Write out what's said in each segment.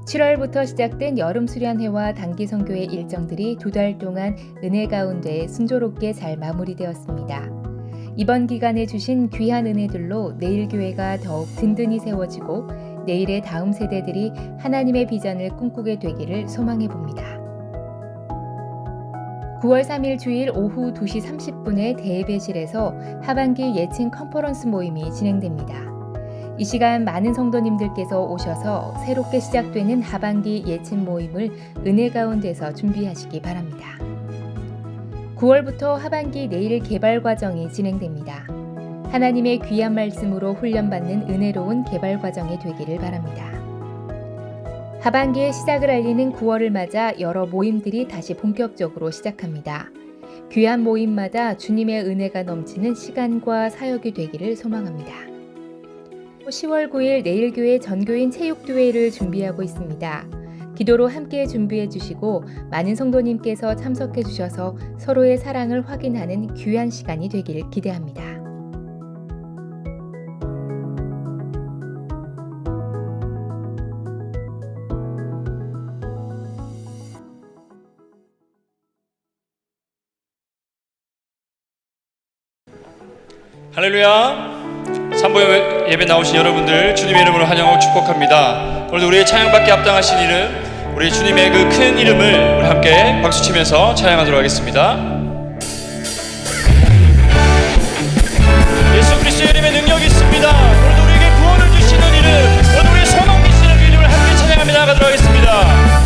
7월부터 시작된 여름 수련회와 단기 선교의 일정들이 2달 동안 은혜 가운데 순조롭게 잘 마무리되었습니다. 이번 기간에 주신 귀한 은혜들로 내일 교회가 더욱 든든히 세워지고 내일의 다음 세대들이 하나님의 비전을 꿈꾸게 되기를 소망해 봅니다. 9월 3일 주일 오후 2시 30분에 대예배실에서 하반기 예칭 컨퍼런스 모임이 진행됩니다. 이 시간 많은 성도님들께서 오셔서 새롭게 시작되는 하반기 예칭 모임을 은혜 가운데서 준비하시기 바랍니다. 9월부터 하반기 내일 개발 과정이 진행됩니다. 하나님의 귀한 말씀으로 훈련받는 은혜로운 개발 과정이 되기를 바랍니다. 하반기의 시작을 알리는 9월을 맞아 여러 모임들이 다시 본격적으로 시작합니다. 귀한 모임마다 주님의 은혜가 넘치는 시간과 사역이 되기를 소망합니다. 10월 9일 내일교회 전교인 체육대회를 준비하고 있습니다. 기도로 함께 준비해 주시고 많은 성도님께서 참석해 주셔서 서로의 사랑을 확인하는 귀한 시간이 되길 기대합니다. 할렐루야. 산보 예배 나오신 여러분들 주님의 이름으로 환영하고 축복합니다. 오늘도 우리의 찬양받기에 합당하신 이름, 우리 주님의 그 큰 이름을 우리 함께 박수치면서 찬양하도록 하겠습니다. 예수 그리스도의 이름에 능력이 있습니다. 오늘도 우리에게 구원을 주시는 이름, 오늘 우리의 소망 되시는 그 이름을 함께 찬양하며 나아가도록 하겠습니다.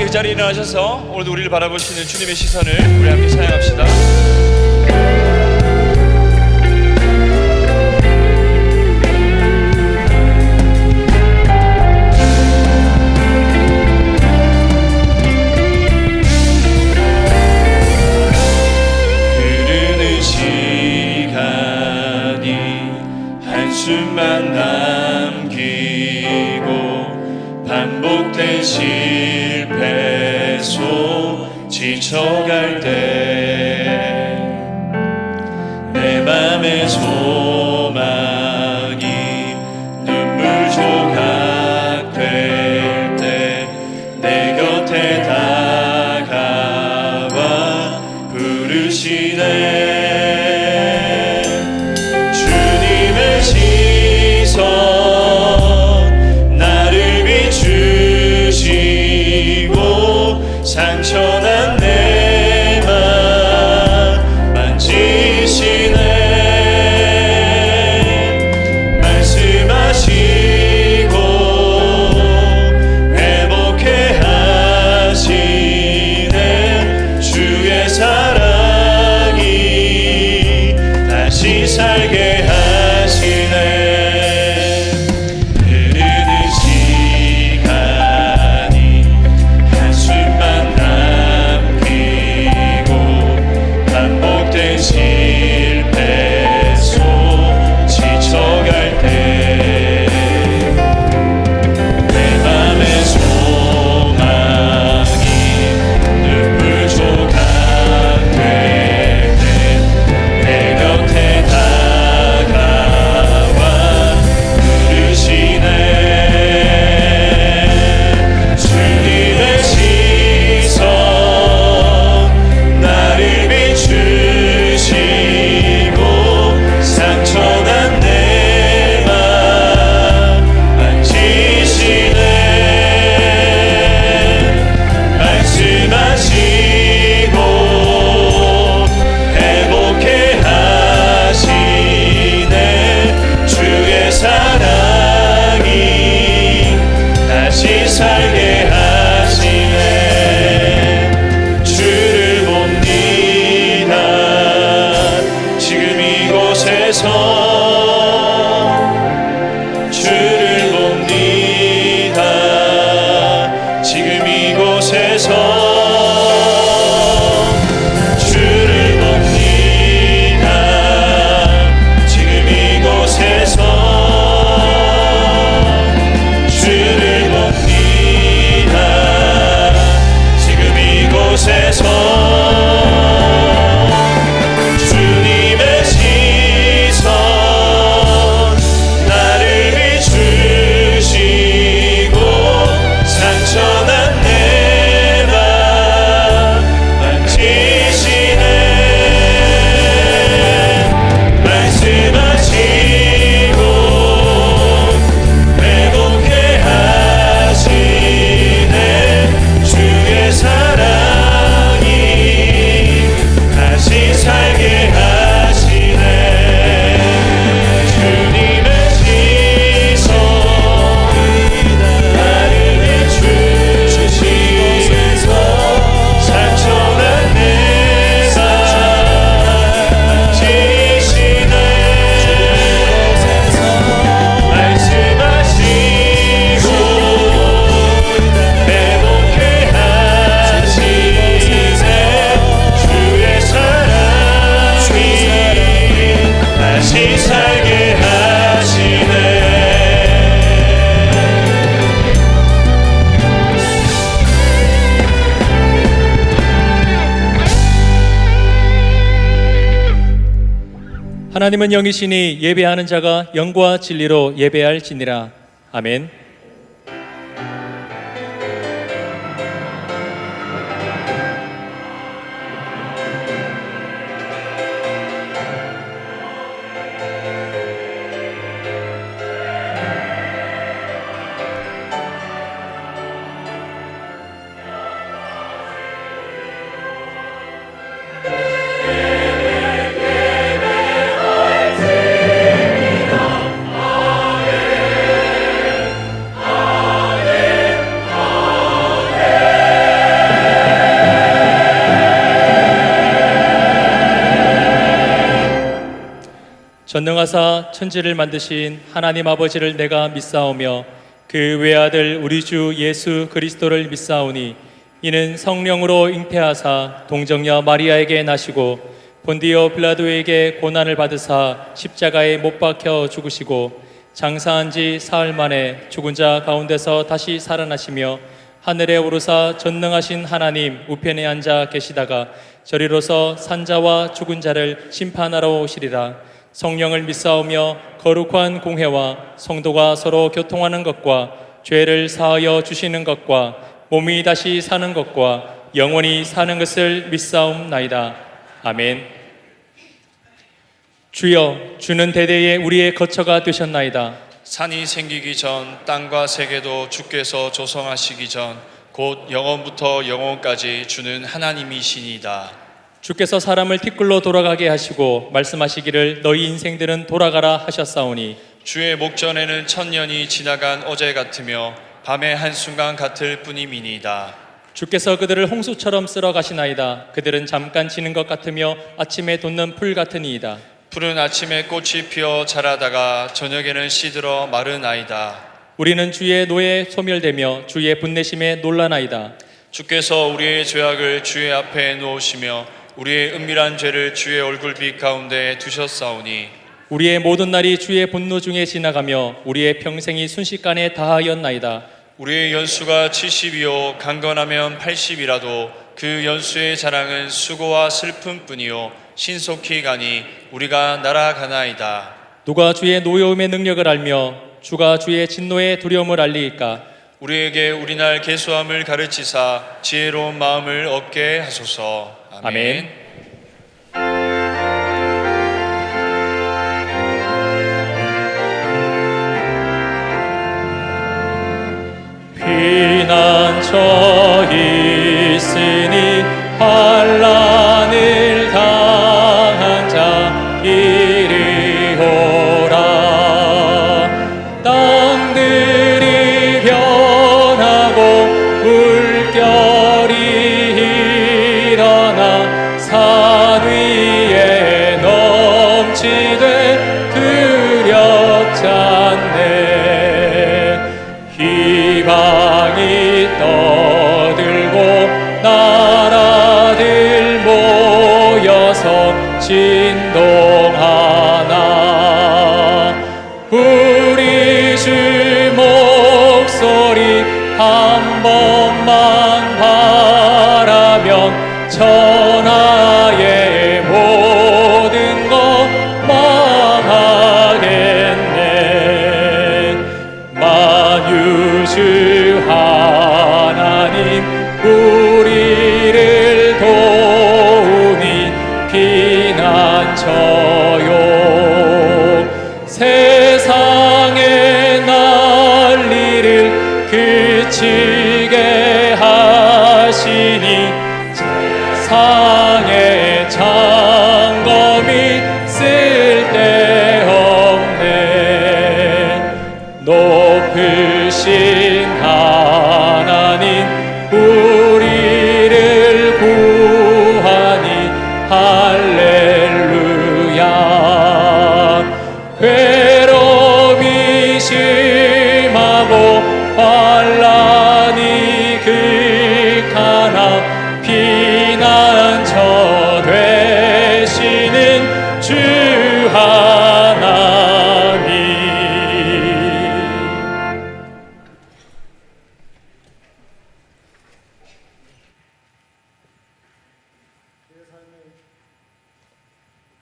그 자리에 일어나셔서 오늘도 우리를 바라보시는 주님의 시선을 우리 함께 찬양합시다. 반복된 실패 속 지쳐갈 때 내 맘의 소망이 눈물 조각 될 때 내 곁에 다가와 부르시네. 주님의 시선 나를 비추시고 상처난 내 맘 만지시네. 말씀하시고 회복해 하시네. 주의 사랑이 다시 살게 하시네. 흐르는 시간이 한숨만 남기고 반복된 실패 속 지쳐갈 때 내 맘의 소망이 눈물 조각 될 때 내 곁에 다가와 부르시네. 주님의 시선 나를 비추시고 상처난 내 맘 만지시네. 말씀하시고 회복해 하시네. 주의 사랑이 다시 살게 하시네. 주를 봅니다. 지금 이곳에서 주를 봅니다. 지금 이곳에서 주를 봅니다. 지금 이곳에서 주를 봅니다. 지금 이곳에서 주님의 시선 나를 비추시고 상처난 내 맘 만지시네. 말씀하시고 회복해 하시네. 주의 사랑이 다시 살게 하시네. 주님의 시선 나를 비추시고 상처난 내 맘 만지시네. 말씀하시고 회복해 하시네. 주의 사랑이 다시 살게 하시네. 하나님은 영이시니 예배하는 자가 영과 진리로 예배할지니라. 아멘. 전능하사 천지를 만드신 하나님 아버지를 내가 믿사오며 그 외아들 우리 주 예수 그리스도를 믿사오니 이는 성령으로 잉태하사 동정녀 마리아에게 나시고 본디오 빌라도에게 고난을 받으사 십자가에 못 박혀 죽으시고 장사한 지 사흘 만에 죽은 자 가운데서 다시 살아나시며 하늘에 오르사 전능하신 하나님 우편에 앉아 계시다가 저리로서 산자와 죽은 자를 심판하러 오시리라. 성령을 믿사오며 거룩한 공회와 성도가 서로 교통하는 것과 죄를 사하여 주시는 것과 몸이 다시 사는 것과 영원히 사는 것을 믿사옵나이다. 아멘. 주여, 주는 대대에 우리의 거처가 되셨나이다. 산이 생기기 전 땅과 세계도 주께서 조성하시기 전 곧 영원부터 영원까지 주는 하나님이시니이다. 주께서 사람을 티끌로 돌아가게 하시고 말씀하시기를 너희 인생들은 돌아가라 하셨사오니 주의 목전에는 천년이 지나간 어제 같으며 밤의 한순간 같을 뿐임이니이다. 주께서 그들을 홍수처럼 쓸어 가시나이다. 그들은 잠깐 지는 것 같으며 아침에 돋는 풀 같으니이다. 푸른 아침에 꽃이 피어 자라다가 저녁에는 시들어 마르나이다. 우리는 주의 노에 소멸되며 주의 분내심에 놀라나이다. 주께서 우리의 죄악을 주의 앞에 놓으시며 우리의 은밀한 죄를 주의 얼굴빛 가운데 두셨사오니 우리의 모든 날이 주의 분노 중에 지나가며 우리의 평생이 순식간에 다하였나이다. 우리의 연수가 70이요 강건하면 80이라도 그 연수의 자랑은 수고와 슬픔뿐이요 신속히 가니 우리가 날아가나이다. 누가 주의 노여움의 능력을 알며 주가 주의 진노의 두려움을 알리이까? 우리에게 우리날 계수함을 가르치사 지혜로운 마음을 얻게 하소서. 아멘. 피난처 있으니 환난을 당한 자 이리 오라. 땅들이 변하고 물결이 일어나 산 위에 넘치되 두렵지 않네. 희망이 떠들고 나라들 모여서 진동하나. 우리 주 목소리 한 번만 바라면 천하의 모든 것 망하겠네. 만유주 하나님 우리를 도우니 피난처요. 세상의 난리를 그치게 하시니 세상의 장검이 쓸데없네. 높으신 하나님 우리를 구하니 할렐루야. 괴로움이 심하고 환난이 극하나 피난처 되시는 주 하나님.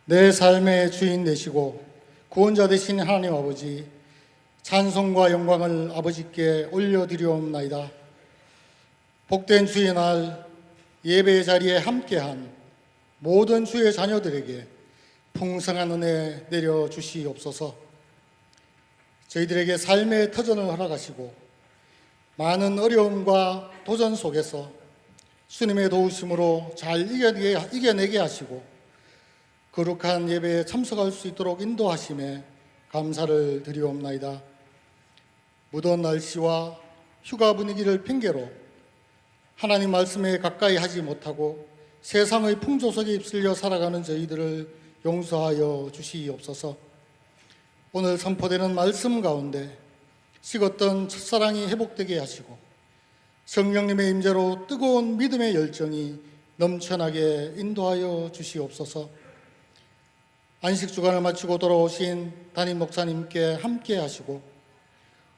내 삶의 주인 되시고 구원자 되신 하나님 아버지, 찬송과 영광을 아버지께 올려드리옵나이다. 복된 주의 날 예배의 자리에 함께한 모든 주의 자녀들에게 풍성한 은혜 내려주시옵소서. 저희들에게 삶의 터전을 허락하시고 많은 어려움과 도전 속에서 주님의 도우심으로 잘 이겨내게 하시고 거룩한 예배에 참석할 수 있도록 인도하심에 감사를 드리옵나이다. 무더운 날씨와 휴가 분위기를 핑계로 하나님 말씀에 가까이 하지 못하고 세상의 풍조 속에 휩쓸려 살아가는 저희들을 용서하여 주시옵소서. 오늘 선포되는 말씀 가운데 식었던 첫사랑이 회복되게 하시고 성령님의 임재로 뜨거운 믿음의 열정이 넘쳐나게 인도하여 주시옵소서. 안식 주간을 마치고 돌아오신 담임 목사님께 함께 하시고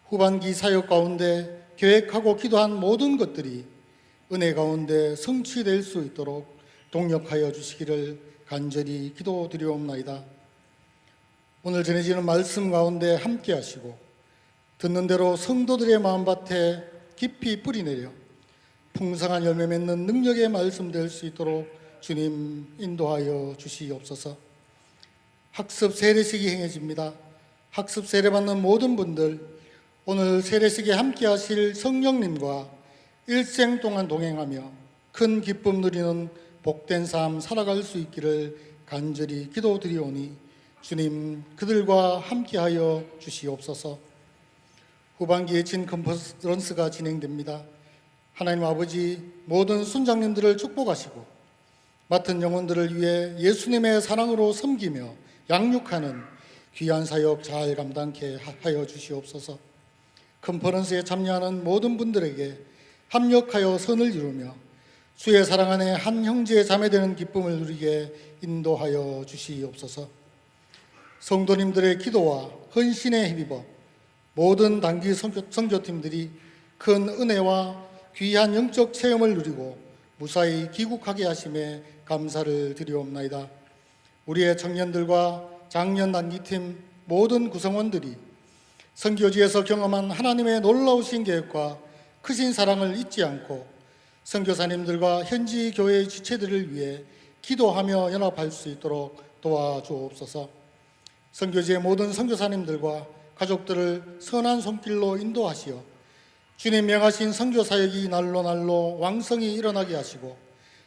후반기 사역 가운데 계획하고 기도한 모든 것들이 은혜 가운데 성취될 수 있도록 동력하여 주시기를 간절히 기도드리옵나이다. 오늘 전해지는 말씀 가운데 함께 하시고 듣는 대로 성도들의 마음밭에 깊이 뿌리내려 풍성한 열매 맺는 능력의 말씀 될 수 있도록 주님 인도하여 주시옵소서. 학습 세례식이 행해집니다. 학습 세례 받는 모든 분들, 오늘 세례식에 함께 하실 성령님과 일생 동안 동행하며 큰 기쁨 누리는 복된 삶 살아갈 수 있기를 간절히 기도드리오니 주님 그들과 함께하여 주시옵소서. 후반기 예친 컨퍼런스가 진행됩니다. 하나님 아버지 모든 순장님들을 축복하시고 맡은 영혼들을 위해 예수님의 사랑으로 섬기며 양육하는 귀한 사역 잘 감당케 하여 주시옵소서. 컨퍼런스에 참여하는 모든 분들에게 합력하여 선을 이루며 주의 사랑 안에 한 형제 자매 되는 기쁨을 누리게 인도하여 주시옵소서. 성도님들의 기도와 헌신에 힘입어 모든 단기 선교팀들이 큰 은혜와 귀한 영적 체험을 누리고 무사히 귀국하게 하심에 감사를 드리옵나이다. 우리의 청년들과 장년 단기팀 모든 구성원들이 선교지에서 경험한 하나님의 놀라우신 계획과 크신 사랑을 잊지 않고 선교사님들과 현지 교회의 지체들을 위해 기도하며 연합할 수 있도록 도와주옵소서. 선교지의 모든 선교사님들과 가족들을 선한 손길로 인도하시어 주님 명하신 선교 사역이 날로 날로 왕성히 일어나게 하시고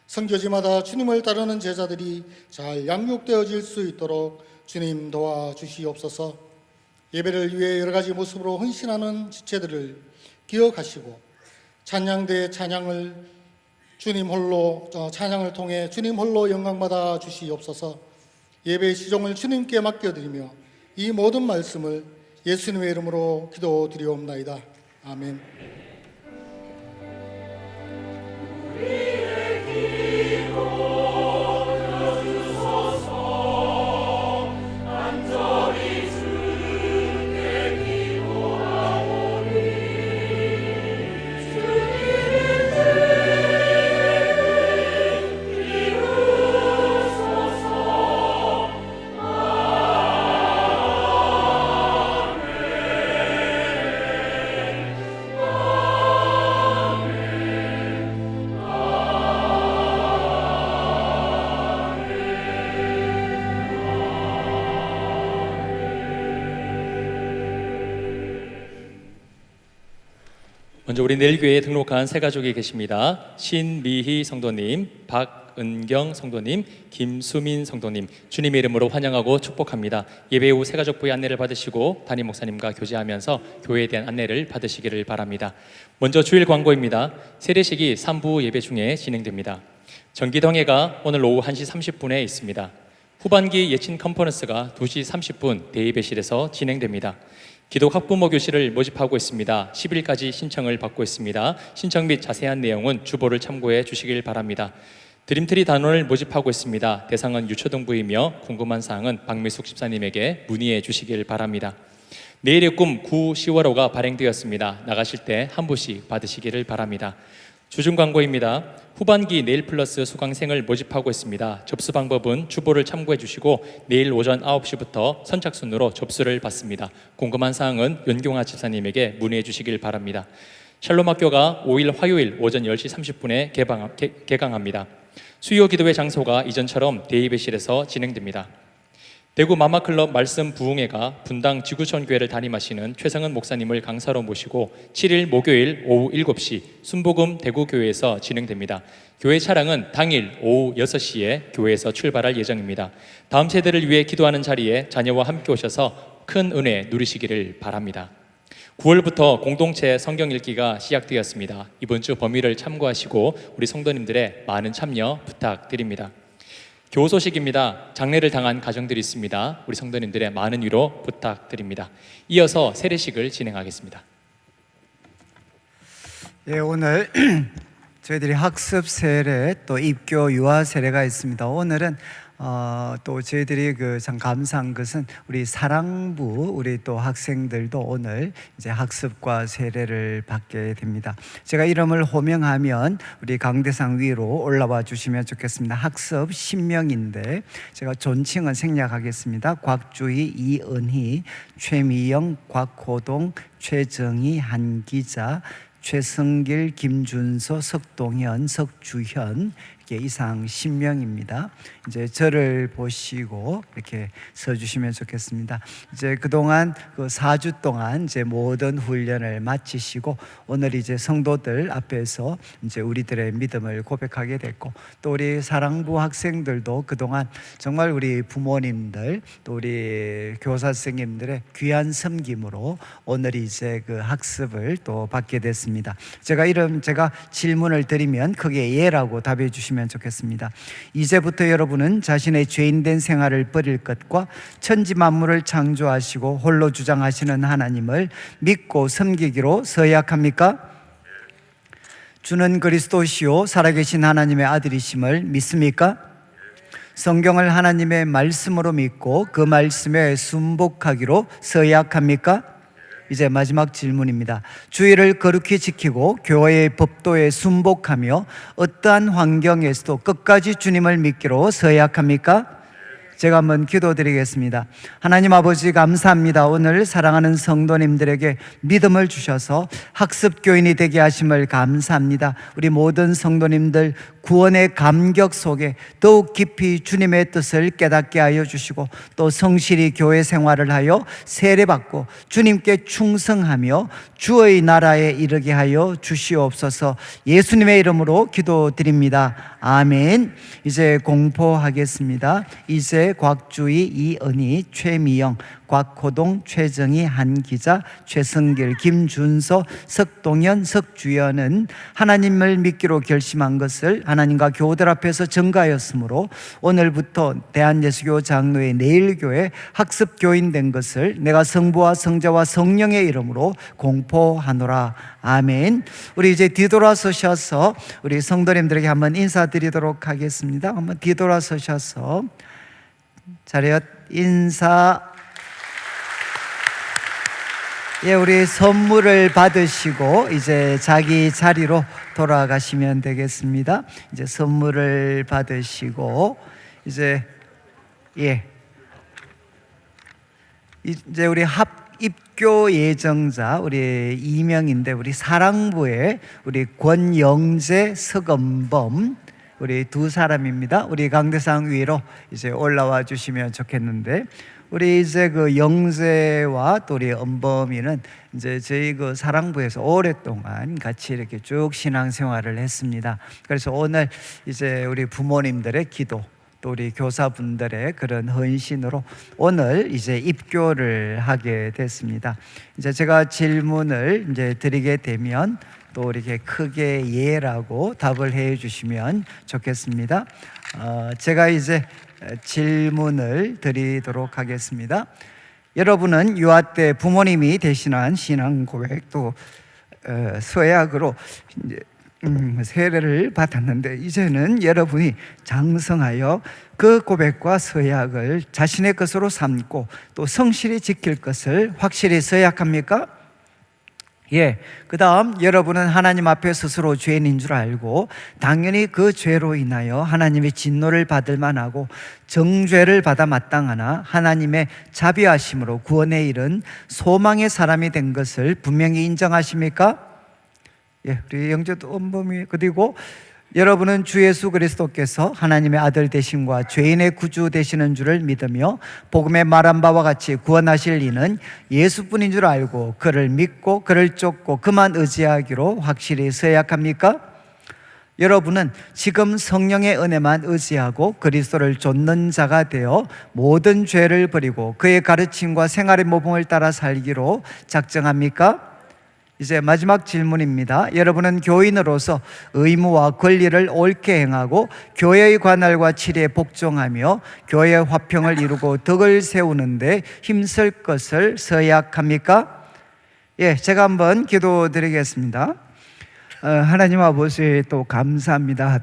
선교지마다 주님을 따르는 제자들이 잘 양육되어질 수 있도록 주님 도와주시옵소서. 예배를 위해 여러 가지 모습으로 헌신하는 지체들을 기억하시고 찬양대의 찬양을 찬양을 통해 주님 홀로 영광받아 주시옵소서. 예배의 시종을 주님께 맡겨드리며 이 모든 말씀을 예수님의 이름으로 기도드리옵나이다. 아멘. 먼저 우리 내일교회에 등록한 세 가족이 계십니다. 신미희 성도님, 박은경 성도님, 김수민 성도님, 주님의 이름으로 환영하고 축복합니다. 예배 후 세 가족부의 안내를 받으시고 담임 목사님과 교제하면서 교회에 대한 안내를 받으시기를 바랍니다. 먼저 주일 광고입니다. 세례식이 3부 예배 중에 진행됩니다. 정기동회가 오늘 오후 1시 30분에 있습니다. 후반기 예친 컨퍼런스가 2시 30분 대예배실에서 진행됩니다. 기독 학부모 교실을 모집하고 있습니다. 10일까지 신청을 받고 있습니다. 신청 및 자세한 내용은 주보를 참고해 주시길 바랍니다. 드림트리 단원을 모집하고 있습니다. 대상은 유초등부이며 궁금한 사항은 박미숙 집사님에게 문의해 주시길 바랍니다. 내일의 꿈 9, 10월호가 발행되었습니다. 나가실 때 한 부씩 받으시기를 바랍니다. 주중 광고입니다. 후반기 네일플러스 수강생을 모집하고 있습니다. 접수 방법은 주보를 참고해 주시고 내일 오전 9시부터 선착순으로 접수를 받습니다. 궁금한 사항은 연경아 집사님에게 문의해 주시길 바랍니다. 샬롬학교가 5일 화요일 오전 10시 30분에 개강합니다. 수요 기도회 장소가 이전처럼 대예배실에서 진행됩니다. 대구 마마클럽 말씀 부흥회가 분당 지구촌 교회를 담임하시는 최성은 목사님을 강사로 모시고 7일 목요일 오후 7시 순복음 대구교회에서 진행됩니다. 교회 차량은 당일 오후 6시에 교회에서 출발할 예정입니다. 다음 세대를 위해 기도하는 자리에 자녀와 함께 오셔서 큰 은혜 누리시기를 바랍니다. 9월부터 공동체 성경 읽기가 시작되었습니다. 이번 주 범위를 참고하시고 우리 성도님들의 많은 참여 부탁드립니다. 교우 소식입니다. 장례를 당한 가정들이 있습니다. 우리 성도님들의 많은 위로 부탁드립니다. 이어서 세례식을 진행하겠습니다. 예, 오늘 저희들이 학습 세례 또 입교 유아 세례가 있습니다. 오늘은 또 저희들이 참 감사한 것은 우리 사랑부 우리 또 학생들도 오늘 이제 학습과 세례를 받게 됩니다. 제가 이름을 호명하면 우리 강대상 위로 올라와 주시면 좋겠습니다. 학습 10명인데 제가 존칭은 생략하겠습니다. 곽주희, 이은희, 최미영, 곽호동, 최정희, 한기자, 최승길, 김준서, 석동현, 석주현 이렇게 이상 10명입니다. 이제 저를 보시고 이렇게 서주시면 좋겠습니다. 이제 그동안 그 4주 동안 이제 모든 훈련을 마치시고 오늘 이제 성도들 앞에서 이제 우리들의 믿음을 고백하게 됐고 또 우리 사랑부 학생들도 그동안 정말 우리 부모님들 또 우리 교사 선생님들의 귀한 섬김으로 오늘 이제 그 학습을 또 받게 됐습니다. 제가 질문을 드리면 크게 예라고 답해 주시면 좋겠습니다. 이제부터 여러분은 자신의 죄인된 생활을 버릴 것과 천지 만물을 창조하시고 홀로 주장하시는 하나님을 믿고 섬기기로 서약합니까? 주는 그리스도시요 살아계신 하나님의 아들이심을 믿습니까? 성경을 하나님의 말씀으로 믿고 그 말씀에 순복하기로 서약합니까? 이제 마지막 질문입니다. 주의를 거룩히 지키고 교회의 법도에 순복하며 어떠한 환경에서도 끝까지 주님을 믿기로 서약합니까? 제가 한번 기도드리겠습니다. 하나님 아버지 감사합니다. 오늘 사랑하는 성도님들에게 믿음을 주셔서 학습교인이 되게 하심을 감사합니다. 우리 모든 성도님들 구원의 감격 속에 더욱 깊이 주님의 뜻을 깨닫게 하여 주시고 또 성실히 교회 생활을 하여 세례받고 주님께 충성하며 주의 나라에 이르게 하여 주시옵소서. 예수님의 이름으로 기도드립니다. 아멘. 이제 공포하겠습니다. 이제 곽주희, 이은희, 최미영, 곽호동, 최정희, 한기자, 최승길, 김준서, 석동현, 석주연은 하나님을 믿기로 결심한 것을 하나님과 교우들 앞에서 증가하였으므로 오늘부터 대한예수교 장로회 내일교회 학습교인 된 것을 내가 성부와 성자와 성령의 이름으로 공포하노라. 아멘. 우리 이제 뒤돌아서셔서 우리 성도님들에게 한번 인사드리도록 하겠습니다. 한번 뒤돌아서셔서 차렷 인사. 예, 우리 선물을 받으시고 이제 자기 자리로 돌아가시면 되겠습니다. 이제 선물을 받으시고 이제 우리 입교 예정자 우리 2명인데 우리 사랑부의 우리 권영재, 서건범 우리 두 사람입니다. 우리 강대상 위로 이제 올라와 주시면 좋겠는데 우리 이제 그 영재와 또 우리 엄범이는 이제 저희 그 사랑부에서 오랫동안 같이 이렇게 쭉 신앙생활을 했습니다. 그래서 오늘 이제 우리 부모님들의 기도 또 우리 교사분들의 그런 헌신으로 오늘 이제 입교를 하게 됐습니다. 이제 제가 질문을 이제 드리게 되면 또 이렇게 크게 예라고 답을 해 주시면 좋겠습니다. 제가 이제 질문을 드리도록 하겠습니다. 여러분은 유아 때 부모님이 대신한 신앙 고백 또 서약으로 이제 세례를 받았는데 이제는 여러분이 장성하여 그 고백과 서약을 자신의 것으로 삼고 또 성실히 지킬 것을 확실히 서약합니까? 예. 그 다음 여러분은 하나님 앞에 스스로 죄인인 줄 알고 당연히 그 죄로 인하여 하나님의 진노를 받을 만하고 정죄를 받아 마땅하나 하나님의 자비하심으로 구원에 이른 소망의 사람이 된 것을 분명히 인정하십니까? 예, 우리 영재도 엄범이. 그리고 여러분은 주 예수 그리스도께서 하나님의 아들 되심과 죄인의 구주 되시는 줄을 믿으며 복음에 말한 바와 같이 구원하실 이는 예수뿐인 줄 알고 그를 믿고 그를 쫓고 그만 의지하기로 확실히 서약합니까? 여러분은 지금 성령의 은혜만 의지하고 그리스도를 좇는 자가 되어 모든 죄를 버리고 그의 가르침과 생활의 모범을 따라 살기로 작정합니까? 이제 마지막 질문입니다. 여러분은 교인으로서 의무와 권리를 옳게 행하고 교회의 관할과 치리에 복종하며 교회의 화평을 이루고 덕을 세우는데 힘쓸 것을 서약합니까? 예, 제가 한번 기도드리겠습니다. 하나님 아버지 또 감사합니다.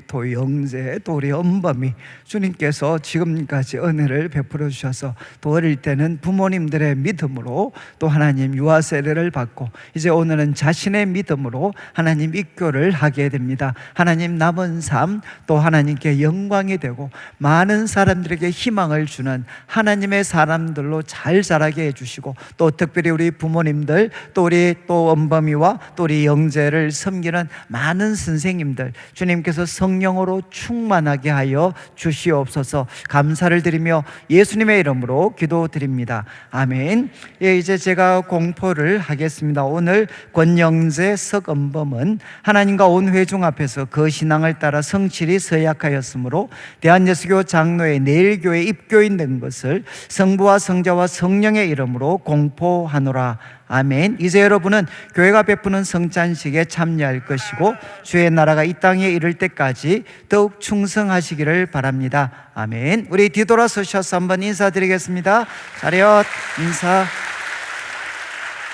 또 영재, 또 우리 엄범이 주님께서 지금까지 은혜를 베풀어 주셔서 또 어릴 때는 부모님들의 믿음으로 또 하나님 유아 세례를 받고 이제 오늘은 자신의 믿음으로 하나님 입교를 하게 됩니다. 하나님 남은 삶 또 하나님께 영광이 되고 많은 사람들에게 희망을 주는 하나님의 사람들로 잘 자라게 해주시고 또 특별히 우리 부모님들 또 우리 또 엄범이와 또 우리 영재를 섬기는 많은 선생님들 주님께서 성령으로 충만하게 하여 주시옵소서. 감사를 드리며 예수님의 이름으로 기도드립니다. 아멘. 예, 이제 제가 공포를 하겠습니다. 오늘 권영재 석엄범은 하나님과 온 회중 앞에서 그 신앙을 따라 성실히 서약하였으므로 대한예수교 장로의 내일교회 입교인 된 것을 성부와 성자와 성령의 이름으로 공포하노라. 아멘. 이제 여러분은 교회가 베푸는 성찬식에 참여할 것이고 주의 나라가 이 땅에 이를 때까지 더욱 충성하시기를 바랍니다. 아멘. 우리 뒤돌아서셔서 한번 인사드리겠습니다. 차렷 인사.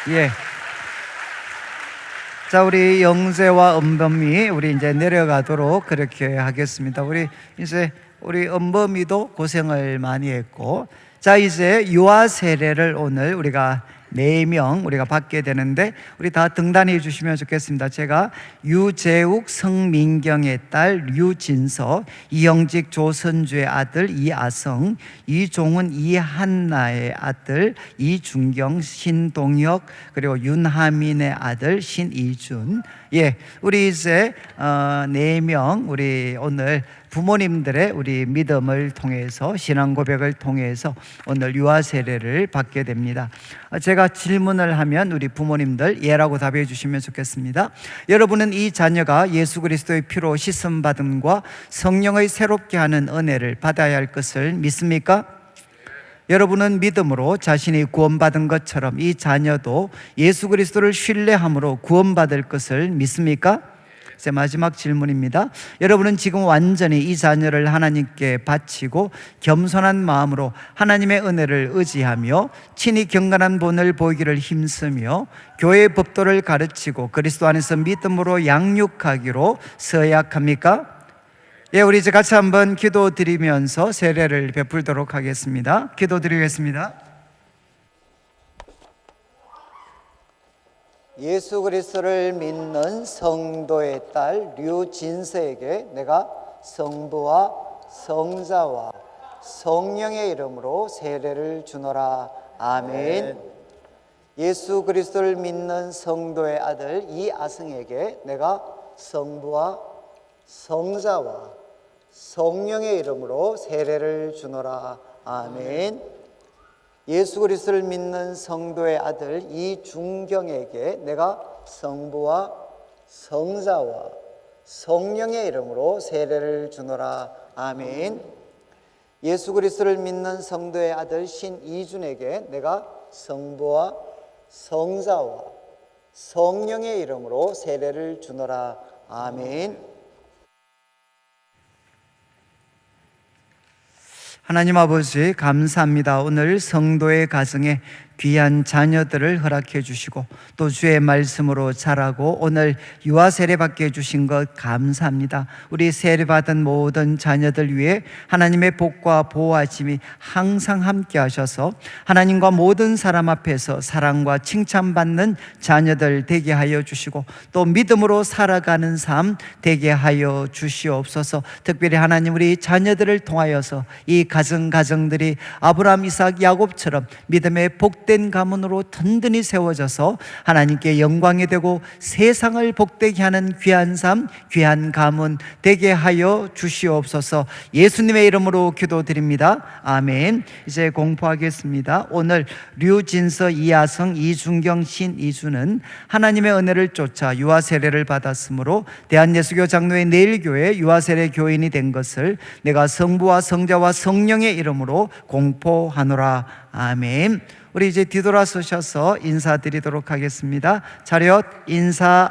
예. 자, 우리 영재와 엄범이 우리 이제 내려가도록 그렇게 하겠습니다. 우리 엄범이도 고생을 많이 했고, 자, 이제 유아 세례를 오늘 우리가 4명 우리가 받게 되는데 우리 다 등단해 주시면 좋겠습니다. 제가 유재욱 성민경의 딸 류진서, 이영직 조선주의 아들 이아성, 이종은 이한나의 아들 이준경, 신동혁, 그리고 윤하민의 아들 신이준. 예, 우리 이제 4명 우리 오늘 부모님들의 우리 믿음을 통해서 신앙 고백을 통해서 오늘 유아 세례를 받게 됩니다. 제가 질문을 하면 우리 부모님들 예라고 답해 주시면 좋겠습니다. 여러분은 이 자녀가 예수 그리스도의 피로 씻음 받음과 성령의 새롭게 하는 은혜를 받아야 할 것을 믿습니까? 여러분은 믿음으로 자신이 구원받은 것처럼 이 자녀도 예수 그리스도를 신뢰함으로 구원받을 것을 믿습니까? 제 마지막 질문입니다. 여러분은 지금 완전히 이 자녀를 하나님께 바치고 겸손한 마음으로 하나님의 은혜를 의지하며 친히 경건한 본을 보이기를 힘쓰며 교회의 법도를 가르치고 그리스도 안에서 믿음으로 양육하기로 서약합니까? 예, 우리 이제 같이 한번 기도드리면서 세례를 베풀도록 하겠습니다. 기도드리겠습니다. 예수 그리스도를 믿는 성도의 딸 류진서에게 내가 성부와 성자와 성령의 이름으로 세례를 주노라. 아멘. 예수 그리스도를 믿는 성도의 아들 이아승에게 내가 성부와 성자와 성령의 이름으로 세례를 주노라. 아멘. 예수 그리스도를 믿는 성도의 아들 이준경에게 내가 성부와 성자와 성령의 이름으로 세례를 주노라. 아멘. 예수 그리스도를 믿는 성도의 아들 신이준에게 내가 성부와 성자와 성령의 이름으로 세례를 주노라. 아멘. 하나님 아버지 감사합니다. 오늘 성도의 가정에 귀한 자녀들을 허락해 주시고 또 주의 말씀으로 자라고 오늘 유아 세례 받게 해주신 것 감사합니다. 우리 세례 받은 모든 자녀들 위해 하나님의 복과 보호하심이 항상 함께 하셔서 하나님과 모든 사람 앞에서 사랑과 칭찬받는 자녀들 되게 하여 주시고 또 믿음으로 살아가는 삶 되게 하여 주시옵소서. 특별히 하나님 우리 자녀들을 통하여서 이 가정들이 아브라함, 이삭, 야곱처럼 믿음의 복된 가문으로 든든히 세워져서 하나님께 영광이 되고 세상을 복되게 하는 귀한 삶, 귀한 가문 되게 하여 주시옵소서. 예수님의 이름으로 기도드립니다. 아멘. 이제 공포하겠습니다. 오늘 류진서, 이하성, 이준경, 신이준은 하나님의 은혜를 쫓아 유아 세례를 받았으므로 대한예수교 장로의 내일교회 유아 세례 교인이 된 것을 내가 성부와 성자와 성령의 이름으로 공포하노라. 아멘. 우리 이제 뒤돌아서셔서 인사드리도록 하겠습니다. 차렷 인사.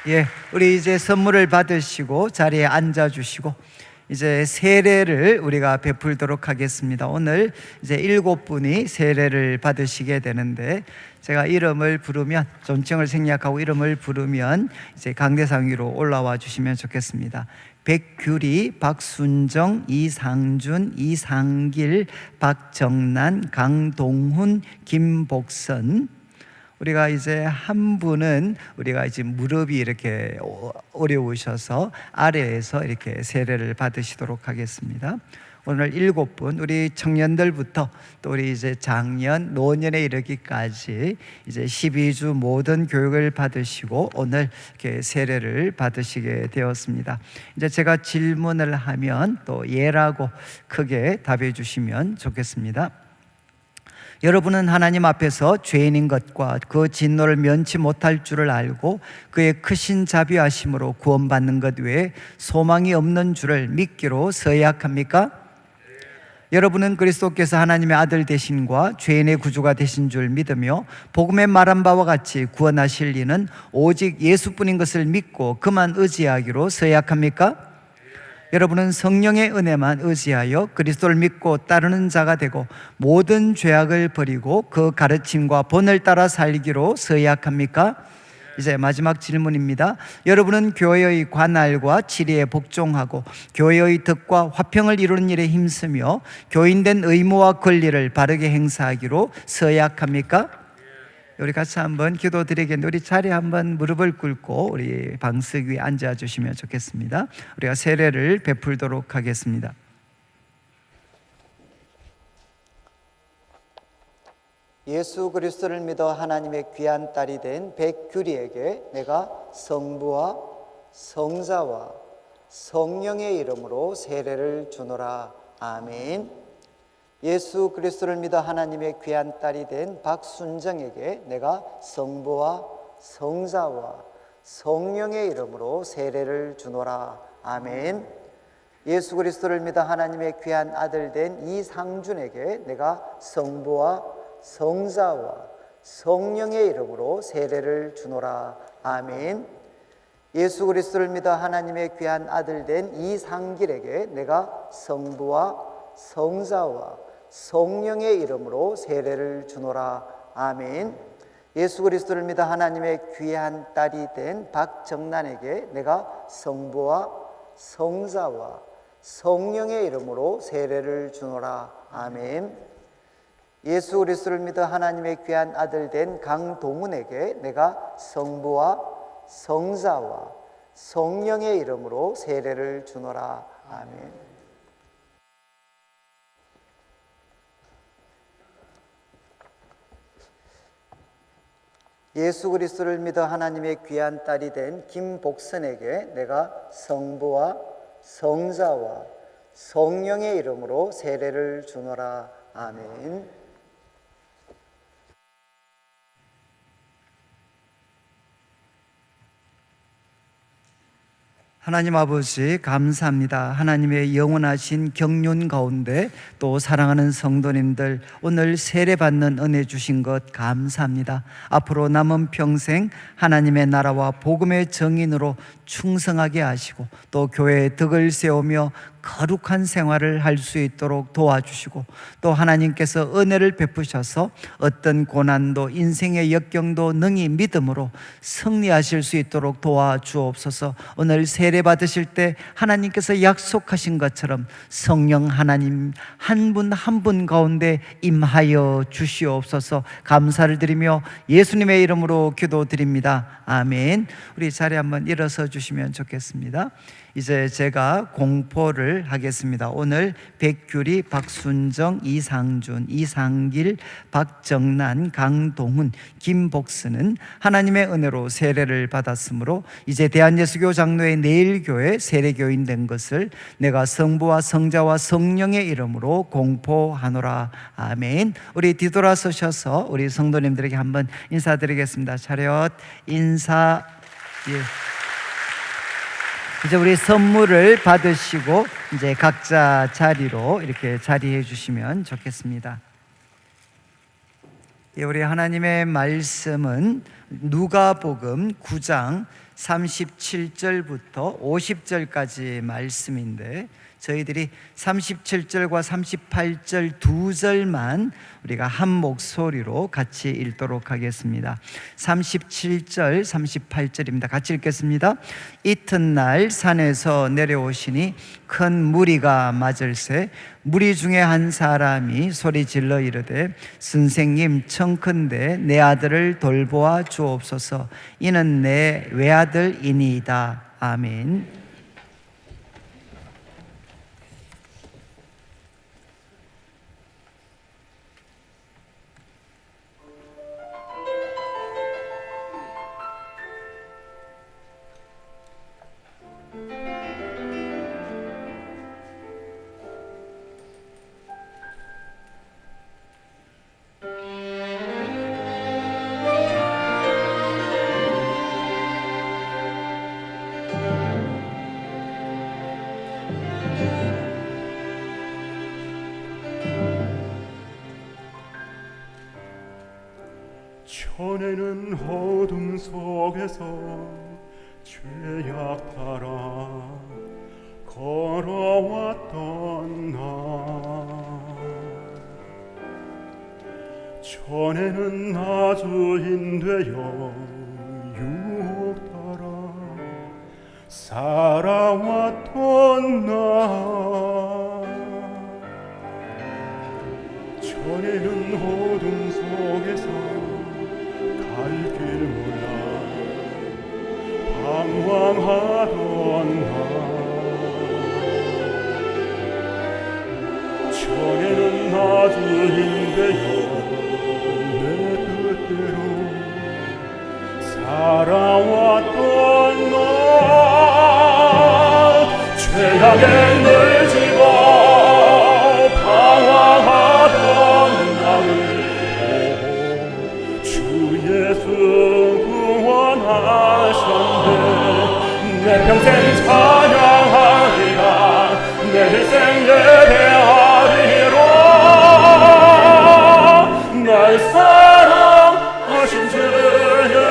예, 우리 이제 선물을 받으시고 자리에 앉아주시고 이제 세례를 우리가 베풀도록 하겠습니다. 오늘 이제 7분이 세례를 받으시게 되는데, 제가 이름을 부르면, 존칭을 생략하고 이름을 부르면 이제 강대상 위로 올라와 주시면 좋겠습니다. 백규리, 박순정, 이상준, 이상길, 박정란, 강동훈, 김복선. 우리가 이제 한 분은 우리가 이제 무릎이 이렇게 어려우셔서 아래에서 이렇게 세례를 받으시도록 하겠습니다. 오늘 7분, 우리 청년들부터 또 우리 이제 장년, 노년에 이르기까지 이제 12주 모든 교육을 받으시고 오늘 이렇게 세례를 받으시게 되었습니다. 이제 제가 질문을 하면 또 예라고 크게 답해 주시면 좋겠습니다. 여러분은 하나님 앞에서 죄인인 것과 그 진노를 면치 못할 줄을 알고 그의 크신 자비하심으로 구원받는 것 외에 소망이 없는 줄을 믿기로 서약합니까? 여러분은 그리스도께서 하나님의 아들 되신과 죄인의 구주가 되신 줄 믿으며 복음에 말한 바와 같이 구원하실 이는 오직 예수뿐인 것을 믿고 그만 의지하기로 서약합니까? 여러분은 성령의 은혜만 의지하여 그리스도를 믿고 따르는 자가 되고 모든 죄악을 버리고 그 가르침과 본을 따라 살기로 서약합니까? 이제 마지막 질문입니다. 여러분은 교회의 관할과 지리에 복종하고 교회의 덕과 화평을 이루는 일에 힘쓰며 교인된 의무와 권리를 바르게 행사하기로 서약합니까? 우리 같이 한번 기도드리겠는데, 우리 자리에 한번 무릎을 꿇고 우리 방석 위에 앉아 주시면 좋겠습니다. 우리가 세례를 베풀도록 하겠습니다. 예수 그리스도를 믿어 하나님의 귀한 딸이 된 백규리에게 내가 성부와 성자와 성령의 이름으로 세례를 주노라. 아멘. 예수 그리스도를 믿어 하나님의 귀한 딸이 된 박순정에게 내가 성부와 성자와 성령의 이름으로 세례를 주노라. 아멘. 예수 그리스도를 믿어 하나님의 귀한 아들 된 이상준에게 내가 성부와 성자와 성령의 이름으로 세례를 주노라. 아멘. 예수 그리스도를 믿어 하나님의 귀한 아들 된 이상길에게 내가 성부와 성자와 성령의 이름으로 세례를 주노라. 아멘. 예수 그리스도를 믿어 하나님의 귀한 딸이 된 박정란에게 내가 성부와 성자와 성령의 이름으로 세례를 주노라. 아멘. 예수 그리스도를 믿어 하나님의 귀한 아들 된 강동훈에게 내가 성부와 성자와 성령의 이름으로 세례를 주노라. 아멘. 예수 그리스도를 믿어 하나님의 귀한 딸이 된 김복선에게 내가 성부와 성자와 성령의 이름으로 세례를 주노라. 아멘. 하나님 아버지 감사합니다. 하나님의 영원하신 경륜 가운데 또 사랑하는 성도님들 오늘 세례받는 은혜 주신 것 감사합니다. 앞으로 남은 평생 하나님의 나라와 복음의 정인으로 충성하게 하시고 또 교회의 덕을 세우며 거룩한 생활을 할 수 있도록 도와주시고 또 하나님께서 은혜를 베푸셔서 어떤 고난도 인생의 역경도 능히 믿음으로 승리하실 수 있도록 도와주옵소서. 오늘 세례 받으실 때 하나님께서 약속하신 것처럼 성령 하나님 한 분 한 분 가운데 임하여 주시옵소서. 감사를 드리며 예수님의 이름으로 기도드립니다. 아멘. 우리 자리에 한번 일어서 주시면 좋겠습니다. 이제 제가 공포를 하겠습니다. 오늘 백규리, 박순정, 이상준, 이상길, 박정란, 강동훈, 김복수는 하나님의 은혜로 세례를 받았으므로 이제 대한예수교 장로회 내일교회 세례교인 된 것을 내가 성부와 성자와 성령의 이름으로 공포하노라. 아멘. 우리 뒤돌아서셔서 우리 성도님들에게 한번 인사드리겠습니다. 차렷 인사. 예. 이제 우리 선물을 받으시고 이제 각자 자리로 이렇게 자리해 주시면 좋겠습니다. 예, 우리 하나님의 말씀은 누가복음 9장 37절부터 50절까지 말씀인데 저희들이 37절과 38절 두 절만 우리가 한 목소리로 같이 읽도록 하겠습니다. 37절, 38절입니다. 같이 읽겠습니다. 이튿날 산에서 내려오시니 큰 무리가 맞을새 무리 중에 한 사람이 소리 질러 이르되 선생님 청컨대 내 아들을 돌보아 주옵소서. 이는 내 외아들이니이다. 아멘. 전에는 어둠 속에서 죄악 따라 걸어왔던 나, 전에는 나주인 되어 유혹 따라 살아왔던 나, 전에는 어둠 속에서 갈 길 몰라 방황하던 나, 전에는 나주인 되어 내 뜻대로 살아왔던 나, 죄악에 늘 지고 방황하던 나를 예수 구원하셨네. 내 평생 찬양하리라. 내 일생 예배하리라. 날 사랑하신 주 예수.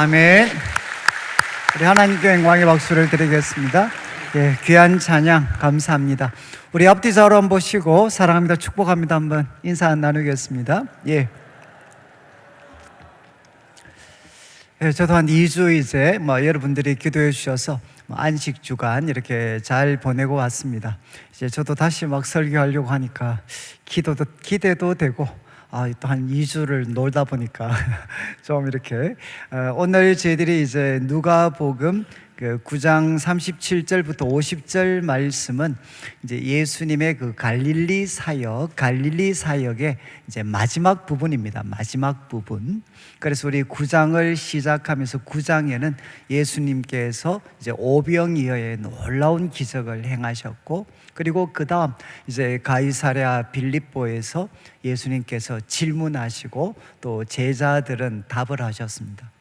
아멘. 우리 하나님께 영광의 박수를 드리겠습니다. 예, 귀한 찬양 감사합니다. 우리 앞뒤 좌우로 한번 보시고 사랑합니다, 축복합니다 한번 인사 나누겠습니다. 예. 예, 저도 한 2주 이제 여러분들이 기도해 주셔서 안식 주간 이렇게 잘 보내고 왔습니다. 이제 저도 다시 막 설교하려고 하니까 기대도 되고 또 한 2주를 놀다 보니까 좀 이렇게 오늘 저희들이 이제 누가복음 9장 37절부터 50절 말씀은 이제 예수님의 그 갈릴리 사역의 이제 마지막 부분입니다. 마지막 부분. 그래서 우리 9장을 시작하면서 9장에는 예수님께서 이제 오병이어의 놀라운 기적을 행하셨고, 그리고 그 다음 이제 가이사랴 빌립보에서 예수님께서 질문하시고 또 제자들은 답을 하셨습니다.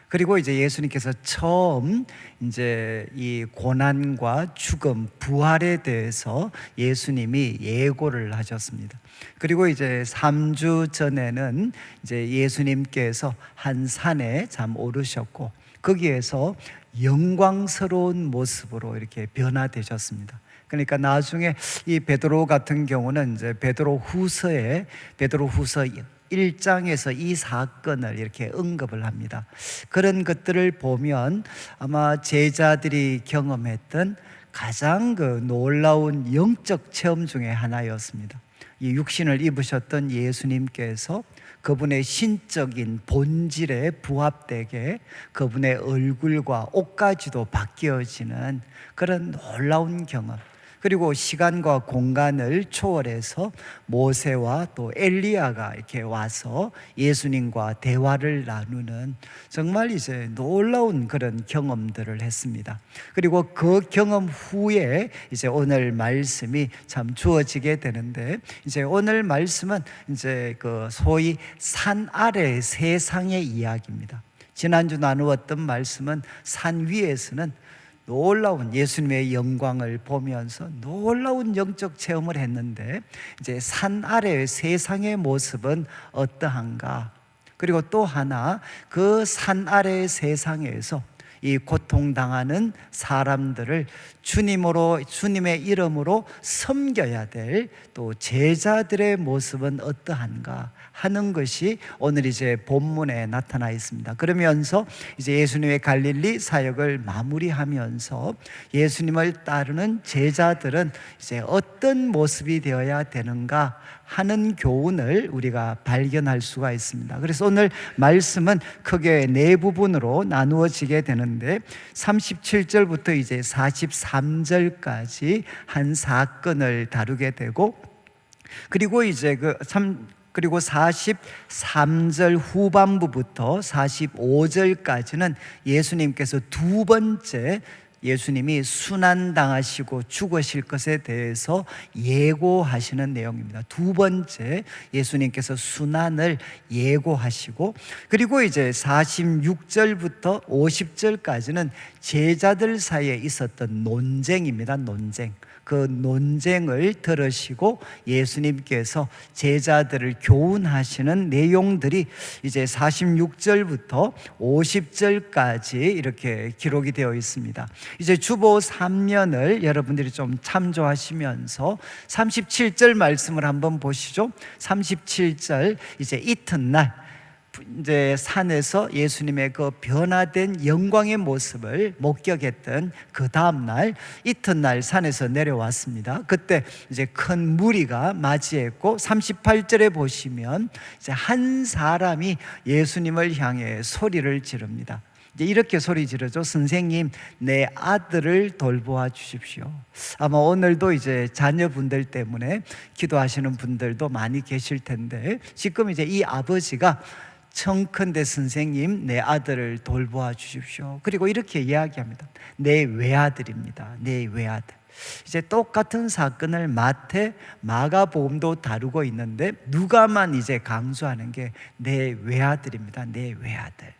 그리고 이제 예수님께서 처음 이제 이 고난과 죽음, 부활에 대해서 예수님이 예고를 하셨습니다. 그리고 이제 3주 전에는 이제 예수님께서 한 산에 잠 오르셨고 거기에서 영광스러운 모습으로 이렇게 변화되셨습니다. 그러니까 나중에 이 베드로 같은 경우는 이제 베드로 후서 1장에서 이 사건을 이렇게 언급을 합니다. 그런 것들을 보면 아마 제자들이 경험했던 가장 그 놀라운 영적 체험 중에 하나였습니다. 이 육신을 입으셨던 예수님께서 그분의 신적인 본질에 부합되게 그분의 얼굴과 옷까지도 바뀌어지는 그런 놀라운 경험, 그리고 시간과 공간을 초월해서 모세와 또 엘리야가 이렇게 와서 예수님과 대화를 나누는 정말 이제 놀라운 그런 경험들을 했습니다. 그리고 그 경험 후에 이제 오늘 말씀이 참 주어지게 되는데, 이제 오늘 말씀은 이제 그 소위 산 아래 세상의 이야기입니다. 지난주 나누었던 말씀은 산 위에서는 놀라운 예수님의 영광을 보면서 놀라운 영적 체험을 했는데, 이제 산 아래의 세상의 모습은 어떠한가? 그리고 또 하나, 그 산 아래의 세상에서 이 고통당하는 사람들을 주님의 이름으로 섬겨야 될 또 제자들의 모습은 어떠한가 하는 것이 오늘 이제 본문에 나타나 있습니다. 그러면서 이제 예수님의 갈릴리 사역을 마무리하면서 예수님을 따르는 제자들은 이제 어떤 모습이 되어야 되는가 하는 교훈을 우리가 발견할 수가 있습니다. 그래서 오늘 말씀은 크게 네 부분으로 나누어지게 되는데, 37절부터 이제 43절까지 한 사건을 다루게 되고, 그리고 이제 그리고 43절 후반부부터 45절까지는 예수님께서 두 번째 예수님이 순환당하시고 죽으실 것에 대해서 예고하시는 내용입니다. 두 번째 예수님께서 순환을 예고하시고, 그리고 이제 46절부터 50절까지는 제자들 사이에 있었던 논쟁입니다. 논쟁. 그 논쟁을 들으시고 예수님께서 제자들을 교훈하시는 내용들이 이제 46절부터 50절까지 이렇게 기록이 되어 있습니다. 이제 주보 3년을 여러분들이 좀 참조하시면서 37절 말씀을 한번 보시죠. 37절 이제 이튿날 이제 산에서 예수님의 그 변화된 영광의 모습을 목격했던 그 다음날 이튿날 산에서 내려왔습니다. 그때 이제 큰 무리가 맞이했고, 38절에 보시면 이제 한 사람이 예수님을 향해 소리를 지릅니다. 이제 이렇게 소리 지르죠. 선생님, 내 아들을 돌보아 주십시오. 아마 오늘도 이제 자녀분들 때문에 기도하시는 분들도 많이 계실 텐데, 지금 이제 이 아버지가 청컨대 선생님, 내 아들을 돌보아 주십시오. 그리고 이렇게 이야기합니다. 내 외아들입니다. 내 외아들. 이제 똑같은 사건을 마가복음도 다루고 있는데 누가만 이제 강조하는 게 내 외아들입니다. 내 외아들.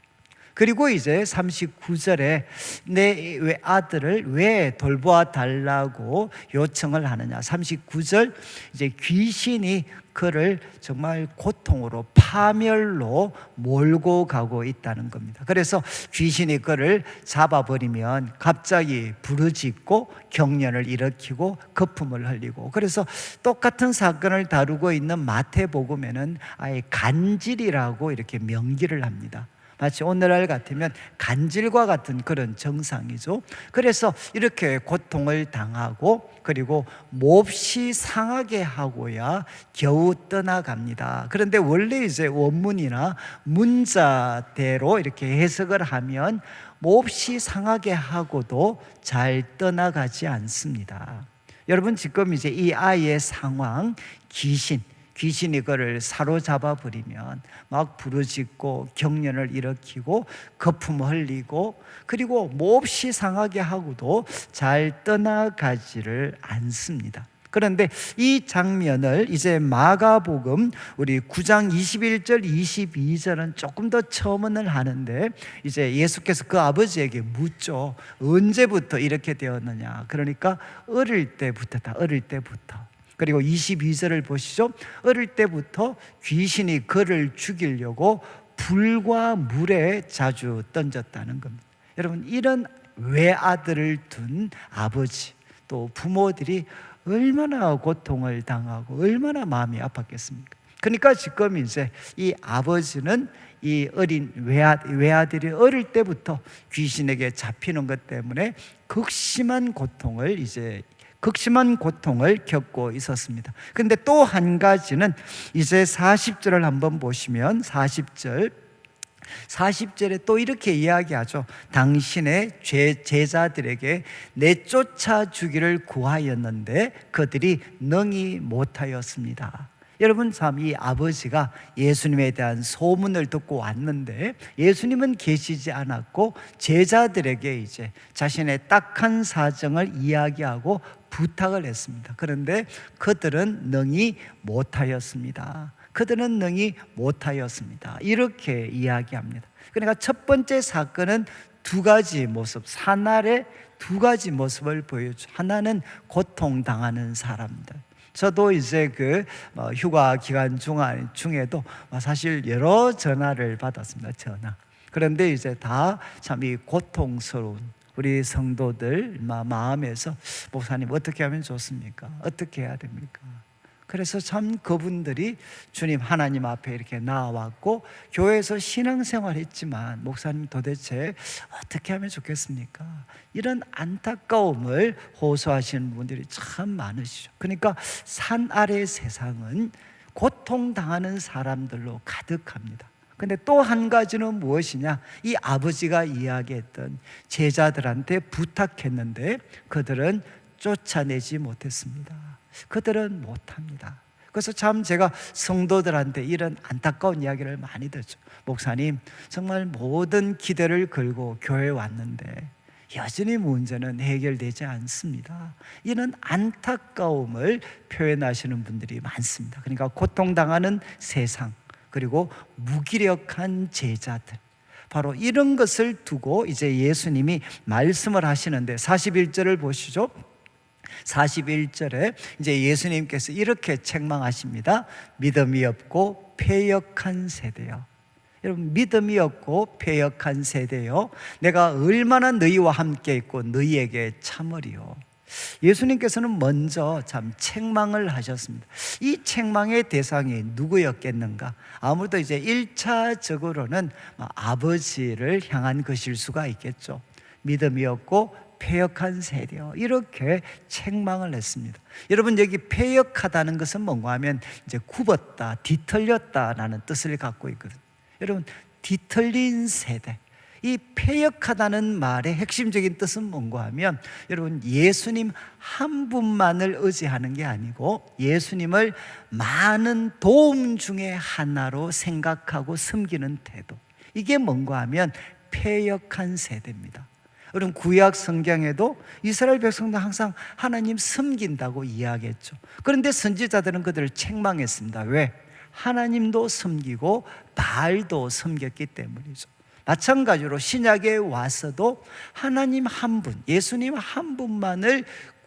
그리고 이제 39절에 내 아들을 왜 돌보아 달라고 요청을 하느냐. 39절 이제 귀신이 그를 정말 고통으로 파멸로 몰고 가고 있다는 겁니다. 그래서 귀신이 그를 잡아버리면 갑자기 부르짖고 경련을 일으키고 거품을 흘리고, 그래서 똑같은 사건을 다루고 있는 마태복음에는 아예 간질이라고 이렇게 명기를 합니다. 마치 오늘날 같으면 간질과 같은 그런 증상이죠. 그래서 이렇게 고통을 당하고 그리고 몹시 상하게 하고야 겨우 떠나갑니다. 그런데 원래 이제 원문이나 문자대로 이렇게 해석을 하면 몹시 상하게 하고도 잘 떠나가지 않습니다. 여러분, 지금 이제 이 아이의 상황, 귀신이 그를 사로잡아 버리면 막 부르짖고 경련을 일으키고 거품 흘리고 그리고 몹시 상하게 하고도 잘 떠나가지를 않습니다. 그런데 이 장면을 이제 마가복음 우리 9장 21절 22절은 조금 더 첨언을 하는데, 이제 예수께서 그 아버지에게 묻죠. 언제부터 이렇게 되었느냐. 그러니까 어릴 때부터다. 어릴 때부터. 그리고 22절을 보시죠. 어릴 때부터 귀신이 그를 죽이려고 불과 물에 자주 던졌다는 겁니다. 여러분, 이런 외아들을 둔 아버지 또 부모들이 얼마나 고통을 당하고 얼마나 마음이 아팠겠습니까? 그러니까 지금 이제 이 아버지는 이 어린 외아들이 어릴 때부터 귀신에게 잡히는 것 때문에 극심한 고통을 겪고 있었습니다. 그런데 또 한 가지는 이제 40절을 한번 보시면 40절에 또 이렇게 이야기하죠. 당신의 제자들에게 내쫓아 주기를 구하였는데 그들이 능히 못하였습니다. 여러분, 참 이 아버지가 예수님에 대한 소문을 듣고 왔는데 예수님은 계시지 않았고 제자들에게 이제 자신의 딱한 사정을 이야기하고 부탁을 했습니다. 그런데 그들은 능히 못하였습니다. 이렇게 이야기합니다. 그러니까 첫 번째 사건은 두 가지 모습, 사날의 두 가지 모습을 보여줘. 하나는 고통당하는 사람들. 저도 이제 휴가 기간 중에도 사실 여러 전화를 받았습니다. 그런데 이제 다 참 이 고통스러운 우리 성도들 마음에서, 목사님 어떻게 하면 좋습니까? 어떻게 해야 됩니까? 그래서 참 그분들이 주님 하나님 앞에 이렇게 나와왔고 교회에서 신앙생활 했지만 목사님 도대체 어떻게 하면 좋겠습니까? 이런 안타까움을 호소하시는 분들이 참 많으시죠. 그러니까 산 아래 세상은 고통당하는 사람들로 가득합니다. 근데 또 한 가지는 무엇이냐? 이 아버지가 이야기했던 제자들한테 부탁했는데 그들은 쫓아내지 못했습니다. 그들은 못합니다. 그래서 참 제가 성도들한테 이런 안타까운 이야기를 많이 듣죠. 목사님, 정말 모든 기대를 걸고 교회에 왔는데 여전히 문제는 해결되지 않습니다. 이런 안타까움을 표현하시는 분들이 많습니다. 그러니까 고통당하는 세상, 그리고 무기력한 제자들, 바로 이런 것을 두고 이제 예수님이 말씀을 하시는데 41절을 보시죠. 41절에 이제 예수님께서 이렇게 책망하십니다. 믿음이 없고 패역한 세대요. 여러분, 믿음이 없고 패역한 세대요, 내가 얼마나 너희와 함께 있고 너희에게 참으리요. 예수님께서는 먼저 참 책망을 하셨습니다. 이 책망의 대상이 누구였겠는가? 아무래도 이제 1차적으로는 아버지를 향한 것일 수가 있겠죠. 믿음이 없고 패역한 세대요, 이렇게 책망을 했습니다. 여러분, 여기 패역하다는 것은 뭔가 하면 이제 굽었다, 뒤틀렸다라는 뜻을 갖고 있거든요. 여러분, 뒤틀린 세대, 이 패역하다는 말의 핵심적인 뜻은 뭔가 하면 여러분, 예수님 한 분만을 의지하는 게 아니고 예수님을 많은 도움 중에 하나로 생각하고 섬기는 태도, 이게 뭔가 하면 패역한 세대입니다. 여러분, 구약 성경에도 이스라엘 백성도 항상 하나님 섬긴다고 이야기했죠. 그런데 선지자들은 그들을 책망했습니다. 왜? 하나님도 섬기고 바알도 섬겼기 때문이죠. 마찬가지로 신약에 와서도 하나님 한 분, 예수님 한 분만을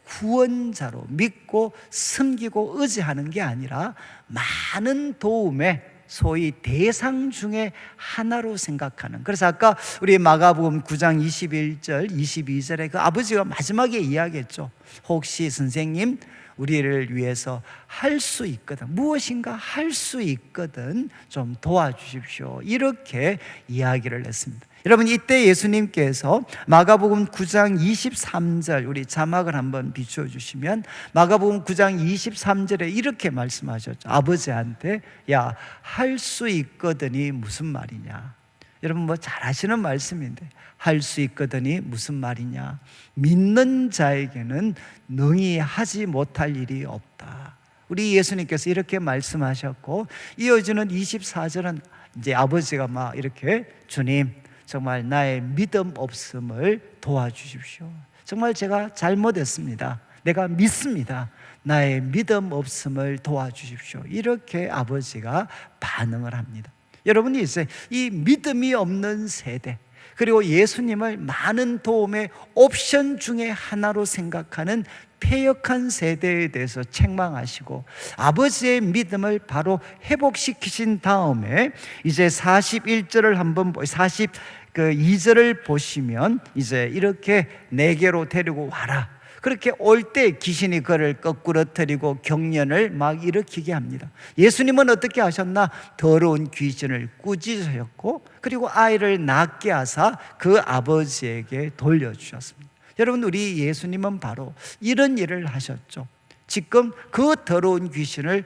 구원자로 믿고 섬기고 의지하는 게 아니라 많은 도움의 소위 대상 중에 하나로 생각하는. 그래서 아까 우리 마가복음 9장 21절 22절에 그 아버지가 마지막에 이야기했죠. 혹시 선생님 우리를 위해서 할 수 있거든, 무엇인가 할 수 있거든 좀 도와주십시오, 이렇게 이야기를 했습니다. 여러분, 이때 예수님께서 마가복음 9장 23절, 우리 자막을 한번 비추어 주시면 마가복음 9장 23절에 이렇게 말씀하셨죠. 아버지한테 야, 할 수 있거든이 무슨 말이냐. 여러분 뭐 잘 아시는 말씀인데, 할 수 있거든이 무슨 말이냐. 믿는 자에게는 능히 하지 못할 일이 없다. 우리 예수님께서 이렇게 말씀하셨고, 이어지는 24절은 이제 아버지가 막 이렇게 주님 정말 나의 믿음 없음을 도와주십시오. 정말 제가 잘못했습니다. 내가 믿습니다. 나의 믿음 없음을 도와주십시오. 이렇게 아버지가 반응을 합니다. 여러분이 이제 이 믿음이 없는 세대, 그리고 예수님을 많은 도움의 옵션 중에 하나로 생각하는 패역한 세대에 대해서 책망하시고 아버지의 믿음을 바로 회복시키신 다음에 이제 41절을 한번 42절을 보시면 이제 이렇게 내게로 데리고 와라. 그렇게 올 때 귀신이 그를 거꾸러뜨리고 경련을 막 일으키게 합니다. 예수님은 어떻게 하셨나? 더러운 귀신을 꾸짖으셨고, 그리고 아이를 낫게 하사 그 아버지에게 돌려주셨습니다. 여러분, 우리 예수님은 바로 이런 일을 하셨죠. 지금 그 더러운 귀신을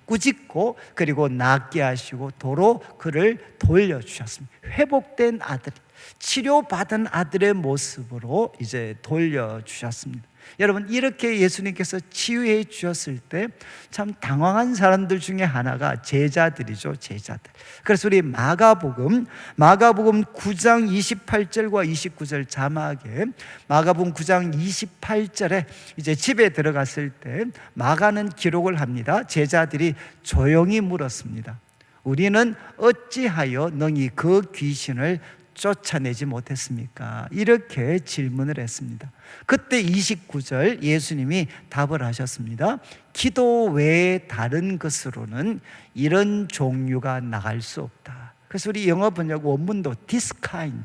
꾸짖고 그리고 낫게 하시고 도로 그를 돌려주셨습니다. 회복된 아들, 치료받은 아들의 모습으로 이제 돌려주셨습니다. 여러분, 이렇게 예수님께서 치유해 주셨을 때 참 당황한 사람들 중에 하나가 제자들이죠. 제자들. 그래서 우리 마가복음 9장 28절과 29절 자막에 마가복음 9장 28절에 이제 집에 들어갔을 때 마가는 기록을 합니다. 제자들이 조용히 물었습니다. 우리는 어찌하여 능히 그 귀신을 쫓아내지 못했습니까? 이렇게 질문을 했습니다. 그때 29절 예수님이 답을 하셨습니다. 기도 외에 다른 것으로는 이런 종류가 나갈 수 없다. 그래서 우리 영어 번역 원문도 this kind,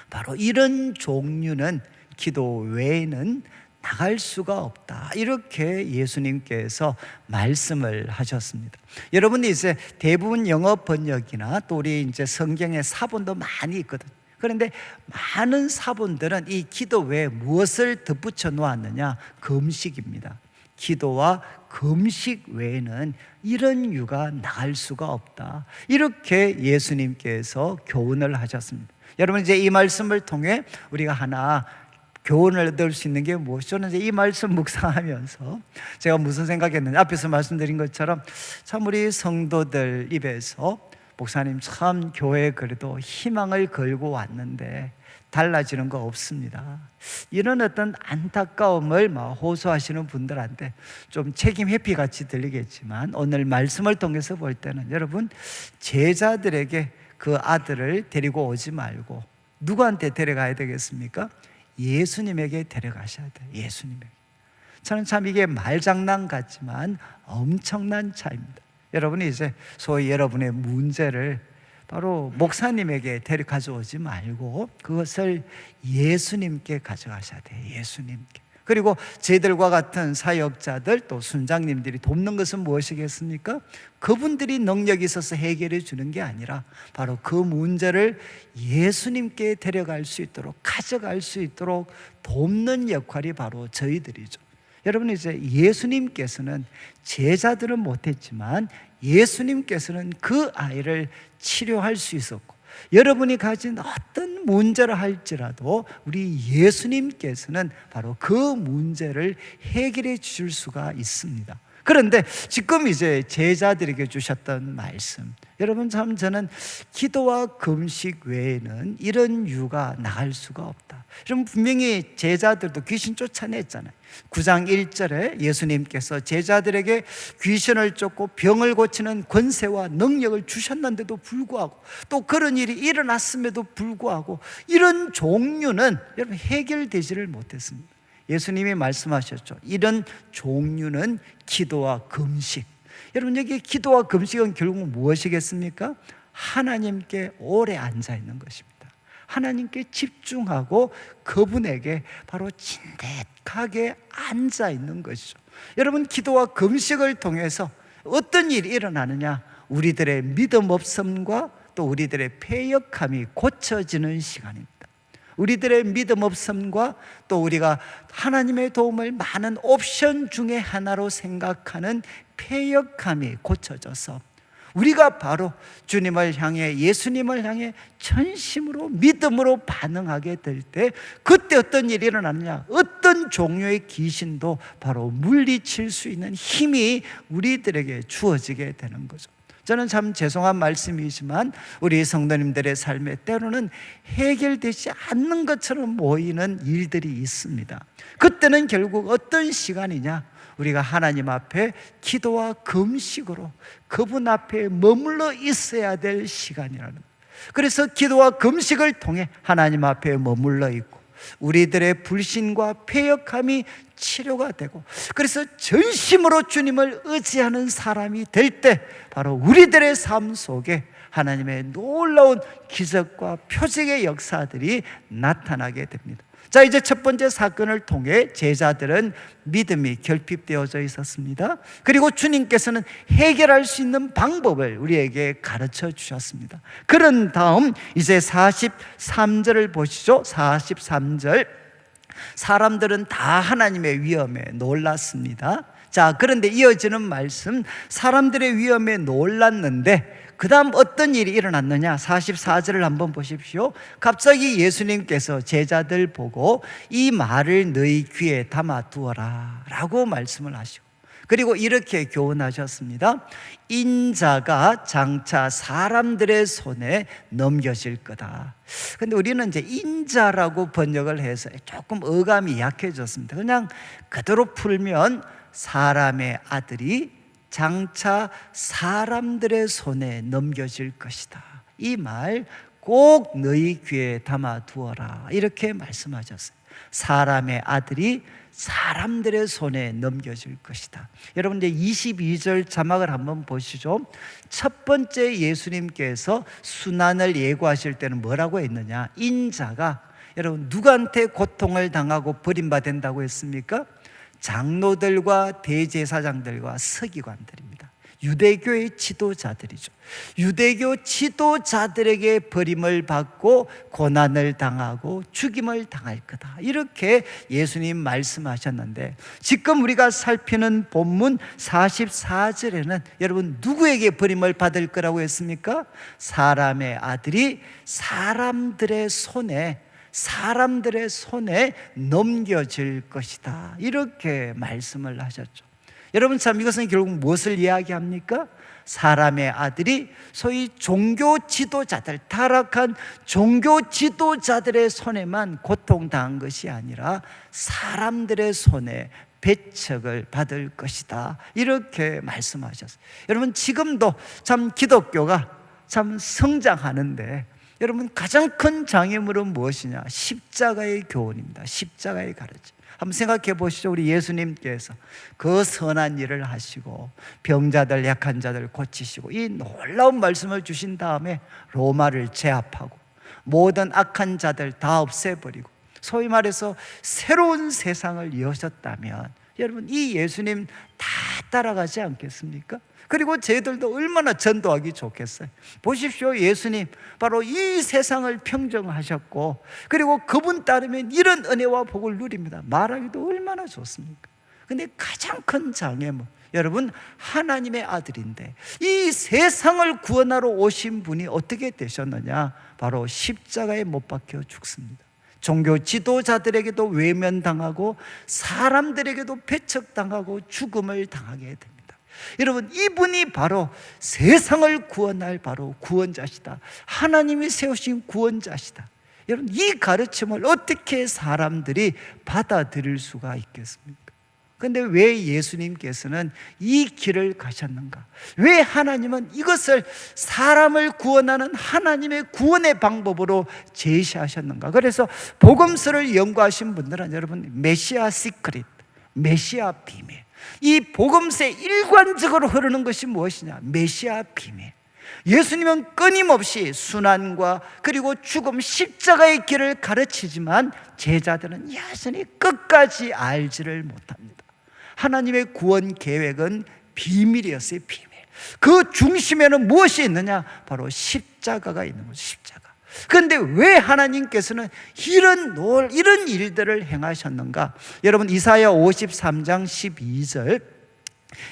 바로 이런 종류는 기도 외에는 나갈 수가 없다. 이렇게 예수님께서 말씀을 하셨습니다. 여러분이 이제 대부분 영어 번역이나 또 우리 이제 성경의 사본도 많이 있거든. 그런데 많은 사본들은 이 기도 외에 무엇을 덧붙여 놓았느냐? 금식입니다. 기도와 금식 외에는 이런 유가 나갈 수가 없다. 이렇게 예수님께서 교훈을 하셨습니다. 여러분, 이제 이 말씀을 통해 우리가 하나 교훈을 얻을 수 있는 게 무엇이죠? 저는 이제 이 말씀 묵상하면서 제가 무슨 생각했는지, 앞에서 말씀드린 것처럼 참 우리 성도들 입에서 목사님 참 교회에 그래도 희망을 걸고 왔는데 달라지는 거 없습니다. 이런 어떤 안타까움을 호소하시는 분들한테 좀 책임 회피 같이 들리겠지만, 오늘 말씀을 통해서 볼 때는 여러분, 제자들에게 그 아들을 데리고 오지 말고 누구한테 데려가야 되겠습니까? 예수님에게 데려가셔야 돼요. 예수님에게. 저는 참 이게 말장난 같지만 엄청난 차이입니다. 여러분이 이제 소위 여러분의 문제를 바로 목사님에게 가져오지 말고 그것을 예수님께 가져가셔야 돼요. 예수님께. 그리고 저희들과 같은 사역자들 또 순장님들이 돕는 것은 무엇이겠습니까? 그분들이 능력이 있어서 해결해 주는 게 아니라 바로 그 문제를 예수님께 데려갈 수 있도록, 가져갈 수 있도록 돕는 역할이 바로 저희들이죠. 여러분, 이제 예수님께서는 제자들은 못했지만 예수님께서는 그 아이를 치료할 수 있었고, 여러분이 가진 어떤 문제를 할지라도 우리 예수님께서는 바로 그 문제를 해결해 주실 수가 있습니다. 그런데 지금 이제 제자들에게 주셨던 말씀, 여러분 참 저는 기도와 금식 외에는 이런 유가 나갈 수가 없다. 여러분, 분명히 제자들도 귀신 쫓아냈잖아요. 9장 1절에 예수님께서 제자들에게 귀신을 쫓고 병을 고치는 권세와 능력을 주셨는데도 불구하고, 또 그런 일이 일어났음에도 불구하고 이런 종류는 여러분 해결되지를 못했습니다. 예수님이 말씀하셨죠. 이런 종류는 기도와 금식. 여러분, 여기 기도와 금식은 결국 무엇이겠습니까? 하나님께 오래 앉아 있는 것입니다. 하나님께 집중하고 그분에게 바로 진득하게 앉아 있는 것이죠. 여러분, 기도와 금식을 통해서 어떤 일이 일어나느냐? 우리들의 믿음 없음과 또 우리들의 패역함이 고쳐지는 시간입니다. 우리들의 믿음 없음과 또 우리가 하나님의 도움을 많은 옵션 중에 하나로 생각하는 패역함이 고쳐져서 우리가 바로 주님을 향해, 예수님을 향해 전심으로 믿음으로 반응하게 될 때 그때 어떤 일이 일어나느냐? 어떤 종류의 귀신도 바로 물리칠 수 있는 힘이 우리들에게 주어지게 되는 거죠. 저는 참 죄송한 말씀이지만 우리 성도님들의 삶에 때로는 해결되지 않는 것처럼 보이는 일들이 있습니다. 그때는 결국 어떤 시간이냐? 우리가 하나님 앞에 기도와 금식으로 그분 앞에 머물러 있어야 될 시간이라는 거예요. 그래서 기도와 금식을 통해 하나님 앞에 머물러 있고 우리들의 불신과 패역함이 치료가 되고, 그래서 전심으로 주님을 의지하는 사람이 될 때 바로 우리들의 삶 속에 하나님의 놀라운 기적과 표적의 역사들이 나타나게 됩니다. 자, 이제 첫 번째 사건을 통해 제자들은 믿음이 결핍되어져 있었습니다. 그리고 주님께서는 해결할 수 있는 방법을 우리에게 가르쳐 주셨습니다. 그런 다음 이제 43절을 보시죠. 43절. 사람들은 다 하나님의 위엄에 놀랐습니다. 자, 그런데 이어지는 말씀, 사람들의 위엄에 놀랐는데 그 다음 어떤 일이 일어났느냐? 44절을 한번 보십시오. 갑자기 예수님께서 제자들 보고 이 말을 너희 귀에 담아두어라 라고 말씀을 하시고, 그리고 이렇게 교훈하셨습니다. 인자가 장차 사람들의 손에 넘겨질 거다. 근데 우리는 이제 인자라고 번역을 해서 조금 어감이 약해졌습니다. 그냥 그대로 풀면 사람의 아들이 장차 사람들의 손에 넘겨질 것이다. 이 말 꼭 너희 귀에 담아두어라 이렇게 말씀하셨어요. 사람의 아들이 사람들의 손에 넘겨질 것이다. 여러분, 이제 22절 자막을 한번 보시죠. 첫 번째 예수님께서 순환을 예고하실 때는 뭐라고 했느냐? 인자가, 여러분, 누구한테 고통을 당하고 버림받는다고 했습니까? 장로들과 대제사장들과 서기관들입니다. 유대교의 지도자들이죠. 유대교 지도자들에게 버림을 받고 고난을 당하고 죽임을 당할 거다. 이렇게 예수님 말씀하셨는데, 지금 우리가 살피는 본문 44절에는 여러분 누구에게 버림을 받을 거라고 했습니까? 사람의 아들이 사람들의 손에 넘겨질 것이다. 이렇게 말씀을 하셨죠. 여러분, 참 이것은 결국 무엇을 이야기합니까? 사람의 아들이 소위 종교 지도자들, 타락한 종교 지도자들의 손에만 고통당한 것이 아니라 사람들의 손에 배척을 받을 것이다. 이렇게 말씀하셨어요. 여러분, 지금도 참 기독교가 참 성장하는데 여러분, 가장 큰 장애물은 무엇이냐? 십자가의 교훈입니다. 십자가의 가르침. 한번 생각해 보시죠. 우리 예수님께서 그 선한 일을 하시고 병자들, 약한 자들 고치시고 이 놀라운 말씀을 주신 다음에 로마를 제압하고 모든 악한 자들 다 없애버리고 소위 말해서 새로운 세상을 여셨다면 여러분, 이 예수님 다 따라가지 않겠습니까? 그리고 저희들도 얼마나 전도하기 좋겠어요. 보십시오. 예수님 바로 이 세상을 평정하셨고 그리고 그분 따르면 이런 은혜와 복을 누립니다. 말하기도 얼마나 좋습니까? 근데 가장 큰 장애물, 여러분, 하나님의 아들인데 이 세상을 구원하러 오신 분이 어떻게 되셨느냐? 바로 십자가에 못 박혀 죽습니다. 종교 지도자들에게도 외면당하고 사람들에게도 배척당하고 죽음을 당하게 됩니다. 여러분, 이분이 바로 세상을 구원할 바로 구원자시다. 하나님이 세우신 구원자시다. 여러분, 이 가르침을 어떻게 사람들이 받아들일 수가 있겠습니까? 그런데 왜 예수님께서는 이 길을 가셨는가? 왜 하나님은 이것을 사람을 구원하는 하나님의 구원의 방법으로 제시하셨는가? 그래서 복음서를 연구하신 분들은 여러분, 메시아 시크릿, 메시아 비밀, 이 복음서에 일관적으로 흐르는 것이 무엇이냐? 메시아 비밀. 예수님은 끊임없이 순환과 그리고 죽음, 십자가의 길을 가르치지만 제자들은 여전히 끝까지 알지를 못합니다. 하나님의 구원 계획은 비밀이었어요. 비밀. 그 중심에는 무엇이 있느냐? 바로 십자가가 있는 거죠. 십자가. 그런데 왜 하나님께서는 이런 일들을 행하셨는가? 여러분, 이사야 53장 12절,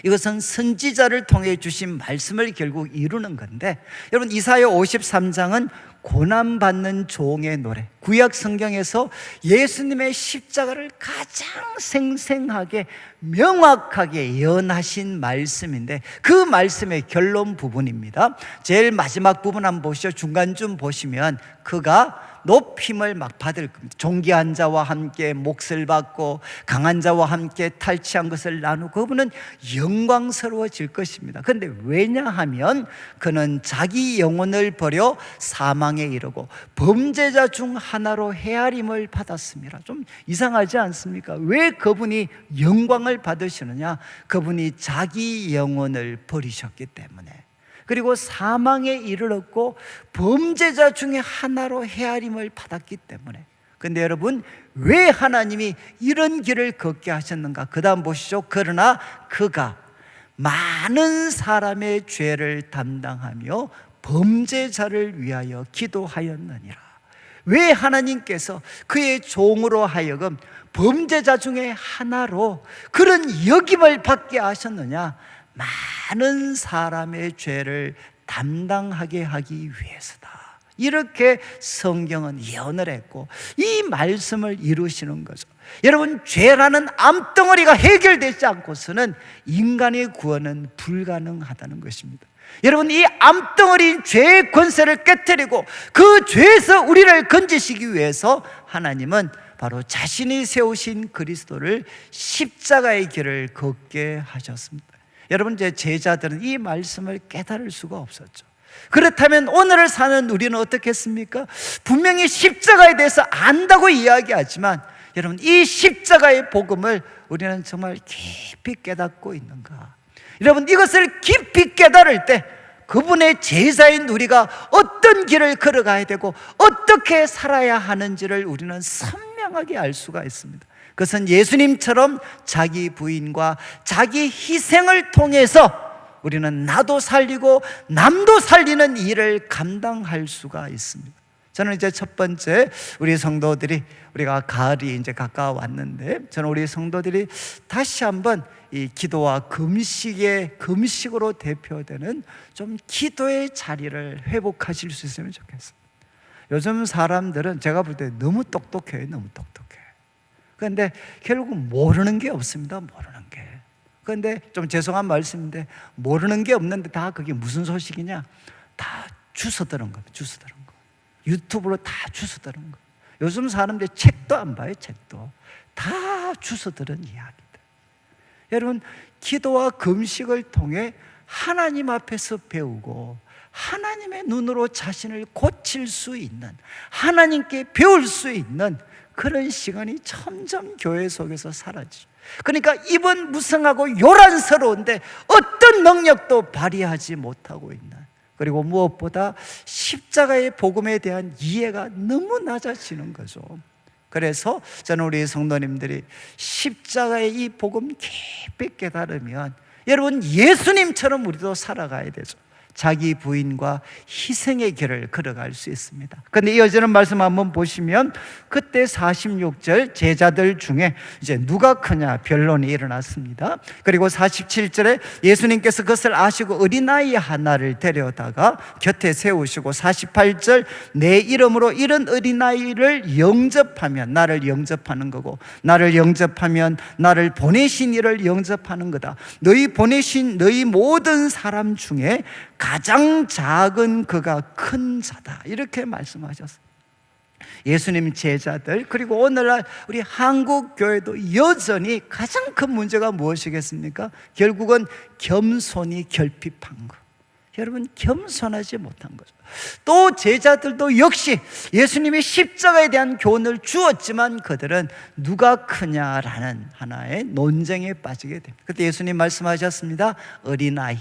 이것은 선지자를 통해 주신 말씀을 결국 이루는 건데, 여러분, 이사야 53장은 고난받는 종의 노래, 구약 성경에서 예수님의 십자가를 가장 생생하게 명확하게 예언하신 말씀인데, 그 말씀의 결론 부분입니다. 제일 마지막 부분 한번 보시죠. 중간쯤 보시면 그가 높임을 막 받을 겁니다. 존귀한 자와 함께 몫을 받고 강한 자와 함께 탈취한 것을 나누고 그분은 영광스러워질 것입니다. 그런데 왜냐하면 그는 자기 영혼을 버려 사망에 이르고 범죄자 중 하나로 헤아림을 받았습니다. 좀 이상하지 않습니까? 왜 그분이 영광을 받으시느냐? 그분이 자기 영혼을 버리셨기 때문에, 그리고 사망에 이르렀고 범죄자 중에 하나로 헤아림을 받았기 때문에. 그런데 여러분, 왜 하나님이 이런 길을 걷게 하셨는가? 그 다음 보시죠. 그러나 그가 많은 사람의 죄를 담당하며 범죄자를 위하여 기도하였느니라. 왜 하나님께서 그의 종으로 하여금 범죄자 중에 하나로 그런 역임을 받게 하셨느냐? 많은 사람의 죄를 담당하게 하기 위해서다. 이렇게 성경은 예언을 했고 이 말씀을 이루시는 거죠. 여러분, 죄라는 암덩어리가 해결되지 않고서는 인간의 구원은 불가능하다는 것입니다. 여러분, 이 암덩어리인 죄의 권세를 깨뜨리고 그 죄에서 우리를 건지시기 위해서 하나님은 바로 자신이 세우신 그리스도를 십자가의 길을 걷게 하셨습니다. 여러분, 제 제자들은 이 말씀을 깨달을 수가 없었죠. 그렇다면 오늘을 사는 우리는 어떻겠습니까? 분명히 십자가에 대해서 안다고 이야기하지만 여러분, 이 십자가의 복음을 우리는 정말 깊이 깨닫고 있는가? 여러분, 이것을 깊이 깨달을 때 그분의 제자인 우리가 어떤 길을 걸어가야 되고 어떻게 살아야 하는지를 우리는 선명하게 알 수가 있습니다. 그것은 예수님처럼 자기 부인과 자기 희생을 통해서 우리는 나도 살리고 남도 살리는 일을 감당할 수가 있습니다. 저는 이제 첫 번째, 우리 성도들이, 우리가 가을이 이제 가까워왔는데, 저는 우리 성도들이 다시 한번 이 기도와 금식으로 대표되는 좀 기도의 자리를 회복하실 수 있으면 좋겠어요. 요즘 사람들은 제가 볼 때 너무 똑똑해요. 너무 똑똑해. 그런데 결국 모르는 게 없습니다. 모르는 게. 그런데 좀 죄송한 말씀인데, 모르는 게 없는데 다 그게 무슨 소식이냐? 다 주워 들은 겁니다. 주워 들은 거. 유튜브로 다 주워 들은 거. 요즘 사람들이 책도 안 봐요. 책도 다 주워 들은 이야기들. 여러분, 기도와 금식을 통해 하나님 앞에서 배우고 하나님의 눈으로 자신을 고칠 수 있는, 하나님께 배울 수 있는 그런 시간이 점점 교회 속에서 사라지죠. 그러니까 입은 무성하고 요란스러운데 어떤 능력도 발휘하지 못하고 있는, 그리고 무엇보다 십자가의 복음에 대한 이해가 너무 낮아지는 거죠. 그래서 저는 우리 성도님들이 십자가의 이 복음 깊이 깨달으면 여러분, 예수님처럼 우리도 살아가야 되죠. 자기 부인과 희생의 길을 걸어갈 수 있습니다. 그런데 이어지는 말씀 한번 보시면 그때 46절 제자들 중에 이제 누가 크냐 변론이 일어났습니다. 그리고 47절에 예수님께서 그것을 아시고 어린아이 하나를 데려다가 곁에 세우시고 48절 내 이름으로 이런 어린아이를 영접하면 나를 영접하는 거고 나를 영접하면 나를 보내신 이를 영접하는 거다. 너희 보내신 너희 모든 사람 중에 가장 작은 그가 큰 자다. 이렇게 말씀하셨어요. 예수님 제자들, 그리고 오늘날 우리 한국 교회도 여전히 가장 큰 문제가 무엇이겠습니까? 결국은 겸손이 결핍한 거. 여러분, 겸손하지 못한 거죠. 또 제자들도 역시 예수님이 십자가에 대한 교훈을 주었지만 그들은 누가 크냐라는 하나의 논쟁에 빠지게 됩니다. 그때 예수님 말씀하셨습니다. 어린아이,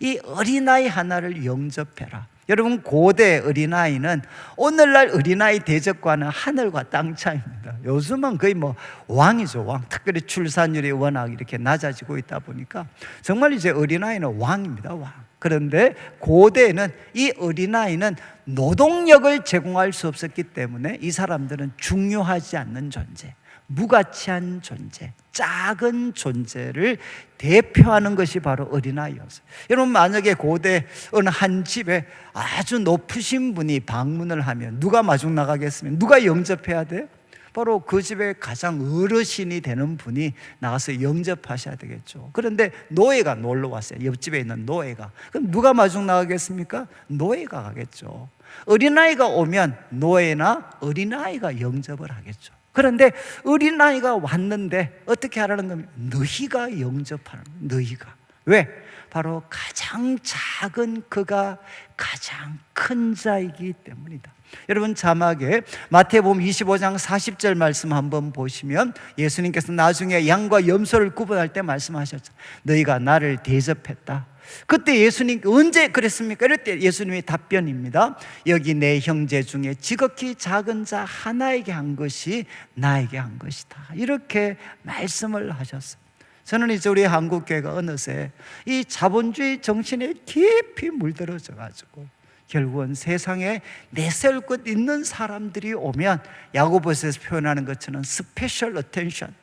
이 어린아이 하나를 영접해라. 여러분, 고대 어린아이는 오늘날 어린아이 대접과는 하늘과 땅 차이입니다. 요즘은 거의 뭐 왕이죠, 왕. 특별히 출산율이 워낙 이렇게 낮아지고 있다 보니까 정말 이제 어린아이는 왕입니다, 왕. 그런데 고대에는 이 어린아이는 노동력을 제공할 수 없었기 때문에 이 사람들은 중요하지 않는 존재, 무가치한 존재, 작은 존재를 대표하는 것이 바로 어린아이였어요. 여러분, 만약에 고대 어느 한 집에 아주 높으신 분이 방문을 하면 누가 마중 나가겠습니까? 누가 영접해야 돼요? 바로 그 집의 가장 어르신이 되는 분이 나가서 영접하셔야 되겠죠. 그런데 노예가 놀러 왔어요. 옆집에 있는 노예가. 그럼 누가 마중 나가겠습니까? 노예가 가겠죠. 어린아이가 오면 노예나 어린아이가 영접을 하겠죠. 그런데 어린아이가 왔는데 어떻게 하라는 겁니까? 너희가 영접하는 거예요. 너희가. 왜? 바로 가장 작은 그가 가장 큰 자이기 때문이다. 여러분, 자막에 마태복음 25장 40절 말씀 한번 보시면 예수님께서 나중에 양과 염소를 구분할 때 말씀하셨죠. 너희가 나를 대접했다. 그때 예수님 언제 그랬습니까? 이럴 때 예수님의 답변입니다. 여기 내 형제 중에 지극히 작은 자 하나에게 한 것이 나에게 한 것이다. 이렇게 말씀을 하셨어요. 저는 이제 우리 한국교회가 어느새 이 자본주의 정신에 깊이 물들어져 가지고 결국은 세상에 내세울 것 있는 사람들이 오면 야고보서에서 표현하는 것처럼 스페셜 어텐션,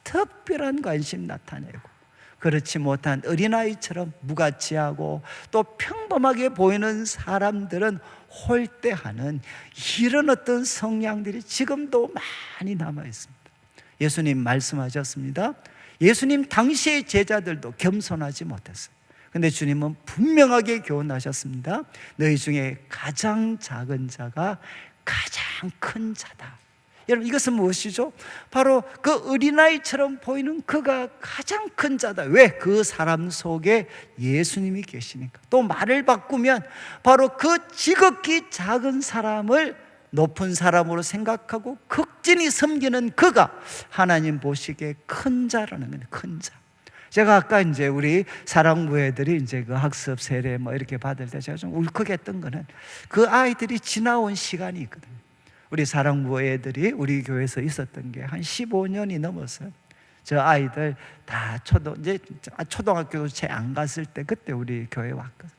특별한 관심 나타내고, 그렇지 못한 어린아이처럼 무가치하고 또 평범하게 보이는 사람들은 홀대하는 이런 어떤 성향들이 지금도 많이 남아 있습니다. 예수님 말씀하셨습니다. 예수님 당시의 제자들도 겸손하지 못했어요. 근데 주님은 분명하게 교훈하셨습니다. 너희 중에 가장 작은 자가 가장 큰 자다. 여러분, 이것은 무엇이죠? 바로 그 어린아이처럼 보이는 그가 가장 큰 자다. 왜? 그 사람 속에 예수님이 계시니까. 또 말을 바꾸면 바로 그 지극히 작은 사람을 높은 사람으로 생각하고 극진히 섬기는 그가 하나님 보시기에 큰 자라는 거예요. 큰 자. 제가 아까 이제 우리 사랑부 애들이 이제 그 학습 세례 뭐 이렇게 받을 때 제가 좀 울컥했던 거는 그 아이들이 지나온 시간이 있거든요. 우리 사랑부 애들이 우리 교회에서 있었던 게 한 15년이 넘었어요. 저 아이들 다 초등학교도 채 안 갔을 때 그때 우리 교회 왔거든요.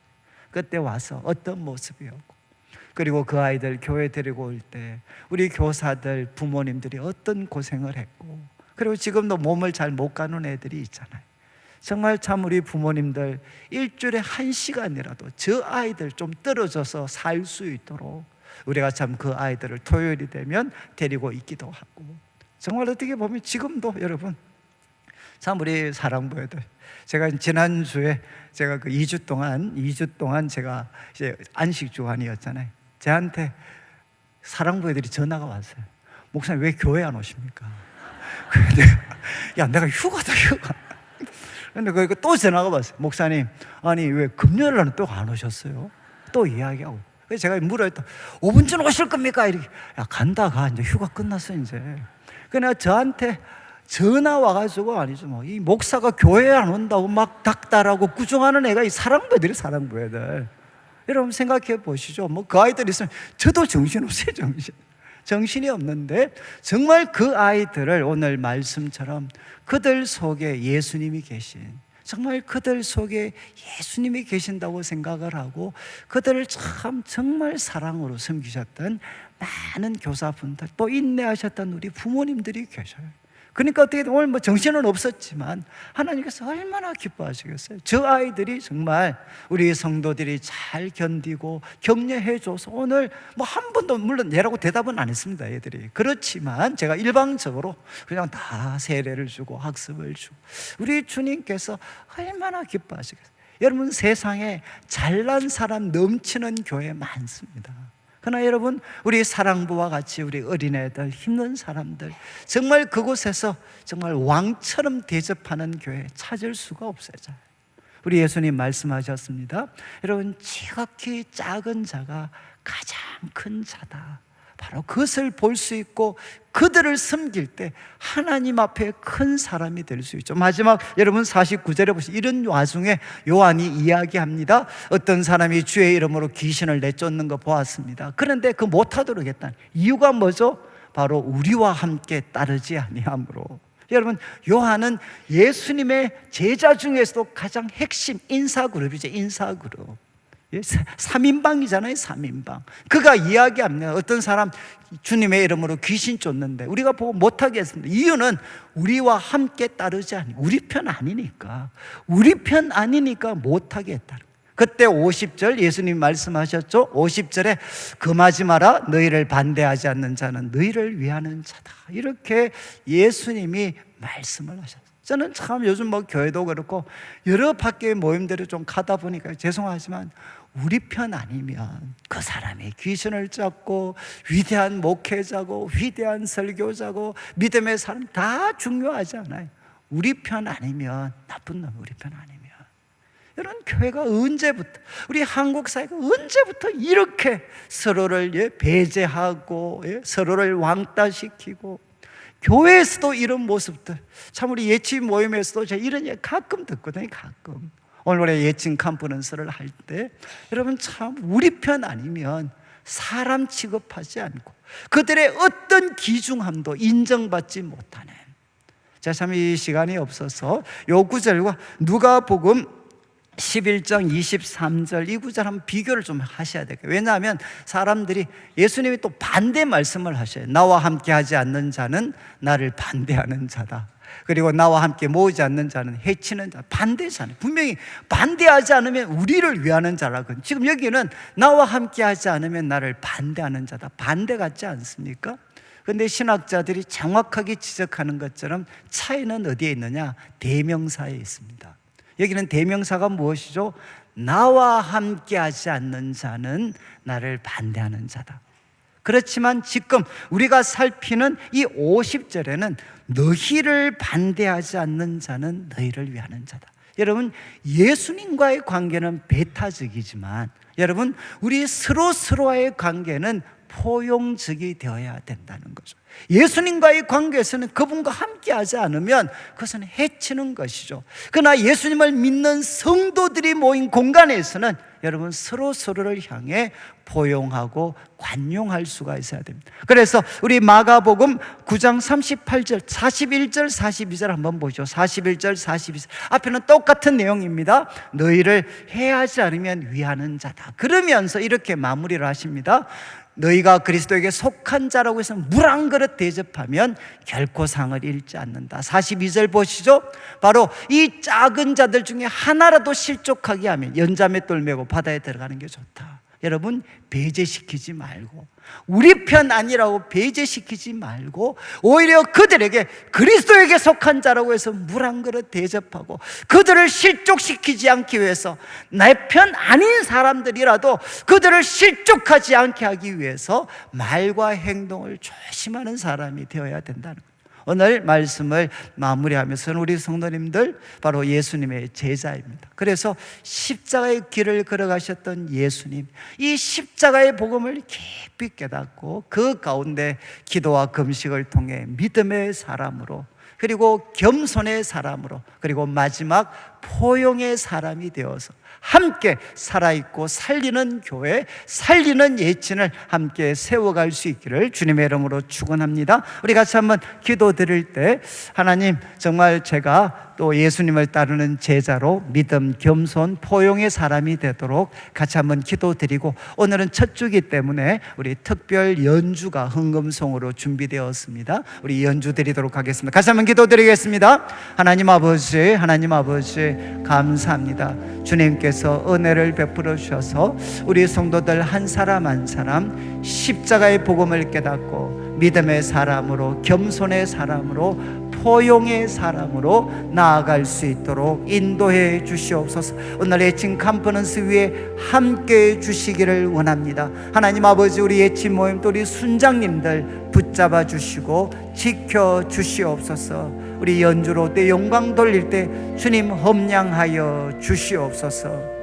그때 와서 어떤 모습이었고, 그리고 그 아이들 교회 데리고 올 때 우리 교사들 부모님들이 어떤 고생을 했고, 그리고 지금도 몸을 잘 못 가는 애들이 있잖아요. 정말 참 우리 부모님들 일주일에 1시간이라도 저 아이들 좀 떨어져서 살 수 있도록 우리가 참 그 아이들을 토요일이 되면 데리고 있기도 하고, 정말 어떻게 보면 지금도 여러분 참 우리 사랑부 애들, 제가 지난주에 제가 그 2주 동안 제가 이제 안식 주간이었잖아요. 저한테 사랑부 애들이 전화가 왔어요. 목사님 왜 교회 안 오십니까? 근데 야, 내가 휴가다, 휴가. 근데 그러니까 또 전화가 왔어요. 목사님, 아니 왜 금요일 날은 또 안 오셨어요? 또 이야기하고. 그래서 제가 물어요. 5분 전 오실 겁니까? 이렇게. 야, 간다, 가. 이제 휴가 끝났어, 이제. 그러니까 저한테 전화 와가지고, 아니죠, 뭐, 이 목사가 교회 안 온다고 막 닥달하고 꾸중하는 애가 이 사랑부애들이 사랑부애들. 여러분 생각해 보시죠. 뭐 그 아이들 있으면 저도 정신없어요, 정신이 없는데 정말 그 아이들을 오늘 말씀처럼 그들 속에 예수님이 계신, 정말 그들 속에 예수님이 계신다고 생각을 하고 그들을 참 정말 사랑으로 섬기셨던 많은 교사분들, 또 인내하셨던 우리 부모님들이 계셔요. 그러니까 어떻게 오늘 뭐 정신은 없었지만 하나님께서 얼마나 기뻐하시겠어요. 저 아이들이 정말 우리 성도들이 잘 견디고 격려해줘서 오늘 뭐 한 번도, 물론 얘라고 대답은 안 했습니다, 애들이. 그렇지만 제가 일방적으로 그냥 다 세례를 주고 학습을 주고, 우리 주님께서 얼마나 기뻐하시겠어요. 여러분 세상에 잘난 사람 넘치는 교회 많습니다. 그러나 여러분, 우리 사랑부와 같이 우리 어린애들, 힘든 사람들, 정말 그곳에서 정말 왕처럼 대접하는 교회 찾을 수가 없어요. 우리 예수님 말씀하셨습니다. 여러분, 지극히 작은 자가 가장 큰 자다. 바로 그것을 볼 수 있고 그들을 섬길 때 하나님 앞에 큰 사람이 될 수 있죠. 마지막 여러분 49절에 보시면 이런 와중에 요한이 이야기합니다. 어떤 사람이 주의 이름으로 귀신을 내쫓는 거 보았습니다. 그런데 그 못하도록 했다는 이유가 뭐죠? 바로 우리와 함께 따르지 아니함으로. 여러분, 요한은 예수님의 제자 중에서도 가장 핵심 인사그룹이죠. 인사그룹. 3인방이잖아요. 3인방. 그가 이야기합니다. 어떤 사람 주님의 이름으로 귀신 쫓는데 우리가 보고 못하게 했습니다. 이유는 우리와 함께 따르지 않니, 우리 편 아니니까. 우리 편 아니니까 못하게 했다는 거예요. 그때 50절 예수님 말씀하셨죠. 50절에 금하지 마라. 너희를 반대하지 않는 자는 너희를 위하는 자다. 이렇게 예수님이 말씀을 하셨어요. 저는 참 요즘 뭐 교회도 그렇고 여러 밖에 모임들을 좀 가다 보니까 죄송하지만 우리 편 아니면 그 사람이 귀신을 쫓고 위대한 목회자고 위대한 설교자고 믿음의 사람 다 중요하지 않아요. 우리 편 아니면 나쁜 놈, 우리 편 아니면. 여러분, 교회가 언제부터, 우리 한국 사회가 언제부터 이렇게 서로를 배제하고 서로를 왕따시키고, 교회에서도 이런 모습들, 참 우리 예친 모임에서도 제가 이런 얘기 가끔 듣거든요. 가끔. 오늘 예친 컨퍼런스를 할 때 여러분, 참 우리 편 아니면 사람 취급하지 않고 그들의 어떤 귀중함도 인정받지 못하는. 제가 참 이 시간이 없어서 요 구절과 누가복음 11장 23절 이 구절 한번 비교를 좀 하셔야 돼요. 왜냐하면 사람들이, 예수님이 또 반대 말씀을 하셔요. 나와 함께 하지 않는 자는 나를 반대하는 자다. 그리고 나와 함께 모으지 않는 자는 해치는 자, 반대잖아요. 분명히 반대하지 않으면 우리를 위하는 자라고. 지금 여기는 나와 함께 하지 않으면 나를 반대하는 자다. 반대 같지 않습니까? 그런데 신학자들이 정확하게 지적하는 것처럼 차이는 어디에 있느냐? 대명사에 있습니다. 여기는 대명사가 무엇이죠? 나와 함께 하지 않는 자는 나를 반대하는 자다. 그렇지만 지금 우리가 살피는 이 50절에는 너희를 반대하지 않는 자는 너희를 위하는 자다. 여러분, 예수님과의 관계는 배타적이지만 여러분, 우리 서로와의 관계는 포용적이 되어야 된다는 거죠. 예수님과의 관계에서는 그분과 함께 하지 않으면 그것은 해치는 것이죠. 그러나 예수님을 믿는 성도들이 모인 공간에서는 여러분, 서로를 향해 포용하고 관용할 수가 있어야 됩니다. 그래서 우리 마가복음 9장 38절, 41절, 42절 한번 보죠. 41절, 42절 앞에는 똑같은 내용입니다. 너희를 해하지 않으면 위하는 자다. 그러면서 이렇게 마무리를 하십니다. 너희가 그리스도에게 속한 자라고 해서 물 한 그릇 대접하면 결코 상을 잃지 않는다. 42절 보시죠. 바로 이 작은 자들 중에 하나라도 실족하게 하면 연자맷돌 메고 바다에 들어가는 게 좋다. 여러분, 배제시키지 말고, 우리 편 아니라고 배제시키지 말고 오히려 그들에게 그리스도에게 속한 자라고 해서 물 한 그릇 대접하고 그들을 실족시키지 않기 위해서 내 편 아닌 사람들이라도 그들을 실족하지 않게 하기 위해서 말과 행동을 조심하는 사람이 되어야 된다는 거예요. 오늘 말씀을 마무리하면서 우리 성도님들 바로 예수님의 제자입니다. 그래서 십자가의 길을 걸어가셨던 예수님, 이 십자가의 복음을 깊이 깨닫고 그 가운데 기도와 금식을 통해 믿음의 사람으로, 그리고 겸손의 사람으로, 그리고 마지막 포용의 사람이 되어서 함께 살아있고 살리는 교회, 살리는 예친을 함께 세워갈 수 있기를 주님의 이름으로 축원합니다. 우리 같이 한번 기도 드릴 때, 하나님, 정말 제가 또 예수님을 따르는 제자로 믿음, 겸손, 포용의 사람이 되도록 같이 한번 기도 드리고, 오늘은 첫 주기 때문에 우리 특별 연주가 흥금송으로 준비되었습니다. 우리 연주 드리도록 하겠습니다. 같이 한번 기도 드리겠습니다. 하나님 아버지, 하나님 아버지, 감사합니다. 주님께서 은혜를 베풀어 주셔서 우리 성도들 한 사람 한 사람 십자가의 복음을 깨닫고 믿음의 사람으로, 겸손의 사람으로, 포용의 사람으로 나아갈 수 있도록 인도해 주시옵소서. 오늘 애칭 컨퍼런스 위에 함께 주시기를 원합니다. 하나님 아버지, 우리 애칭 모임 또 우리 순장님들 붙잡아 주시고 지켜 주시옵소서. 우리 연주로 때 영광 돌릴 때 주님 험량하여 주시옵소서.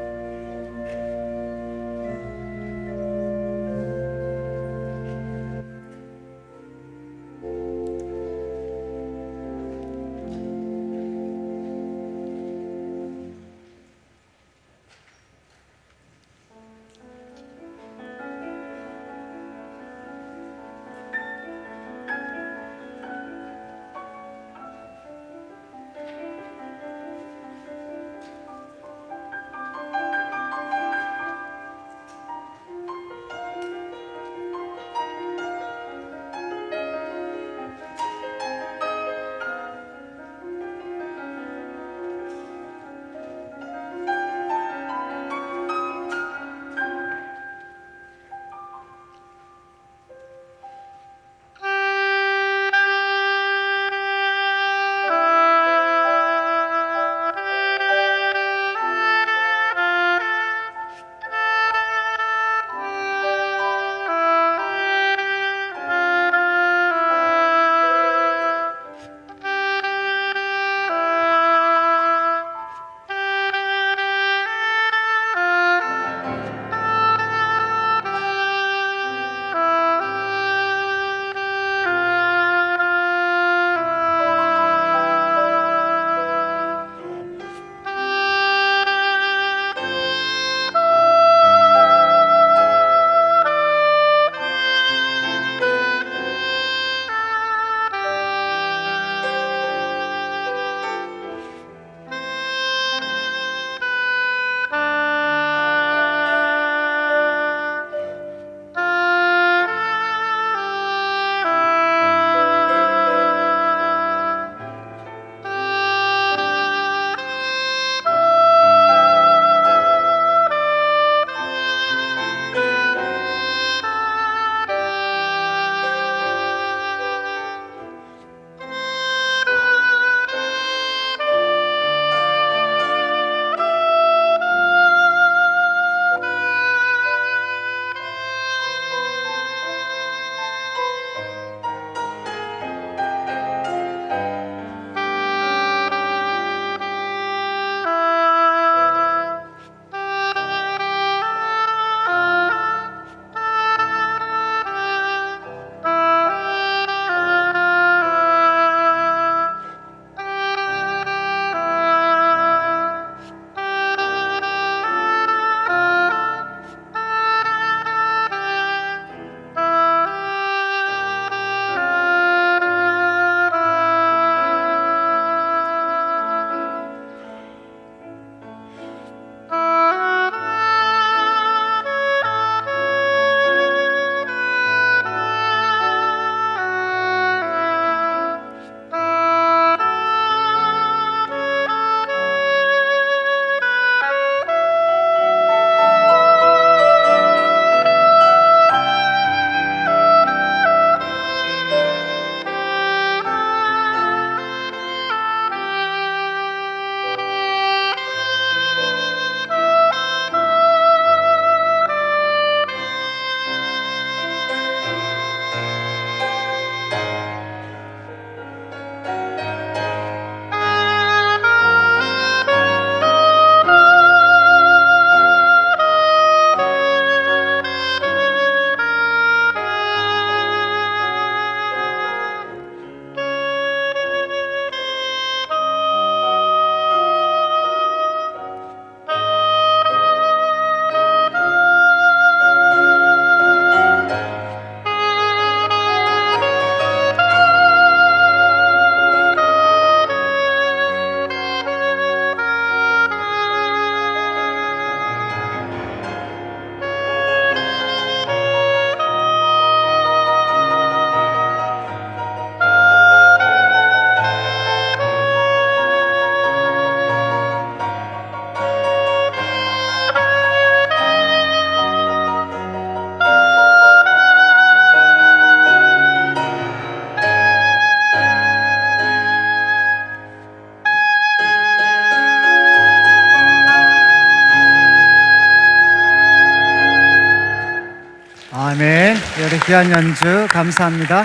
귀한 연주 감사합니다.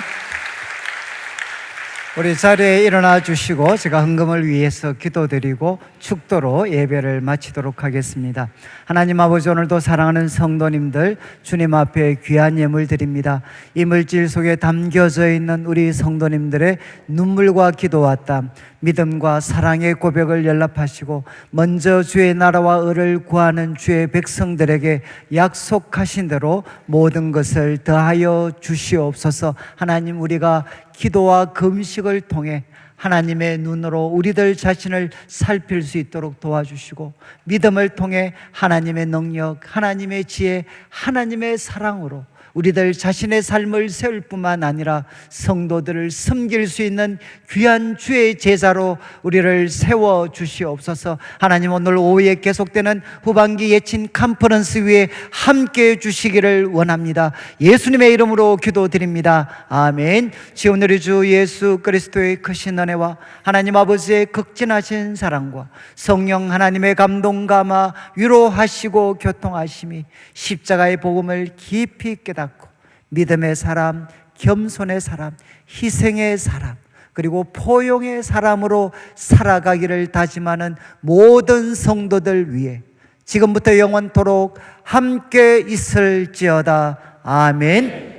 우리 자리에 일어나 주시고 제가 헌금을 위해서 기도드리고 축도로 예배를 마치도록 하겠습니다. 하나님 아버지, 오늘도 사랑하는 성도님들 주님 앞에 귀한 예물 드립니다. 이 물질 속에 담겨져 있는 우리 성도님들의 눈물과 기도와 땀, 믿음과 사랑의 고백을 연락하시고 먼저 주의 나라와 의를 구하는 주의 백성들에게 약속하신 대로 모든 것을 더하여 주시옵소서. 하나님, 우리가 기도와 금식을 통해 하나님의 눈으로 우리들 자신을 살필 수 있도록 도와주시고, 믿음을 통해 하나님의 능력, 하나님의 지혜, 하나님의 사랑으로 우리들 자신의 삶을 세울 뿐만 아니라 성도들을 섬길 수 있는 귀한 주의 제자로 우리를 세워 주시옵소서. 하나님, 오늘 오후에 계속되는 후반기 예친 컨퍼런스 위에 함께 해 주시기를 원합니다. 예수님의 이름으로 기도드립니다. 아멘. 지금 우리 주 예수 그리스도의 크신 은혜와 하나님 아버지의 극진하신 사랑과 성령 하나님의 감동 감화 위로하시고 교통하심이 십자가의 복음을 깊이 깨닫고 믿음의 사람, 겸손의 사람, 희생의 사람, 그리고 포용의 사람으로 살아가기를 다짐하는 모든 성도들 위해 지금부터 영원토록 함께 있을지어다. 아멘.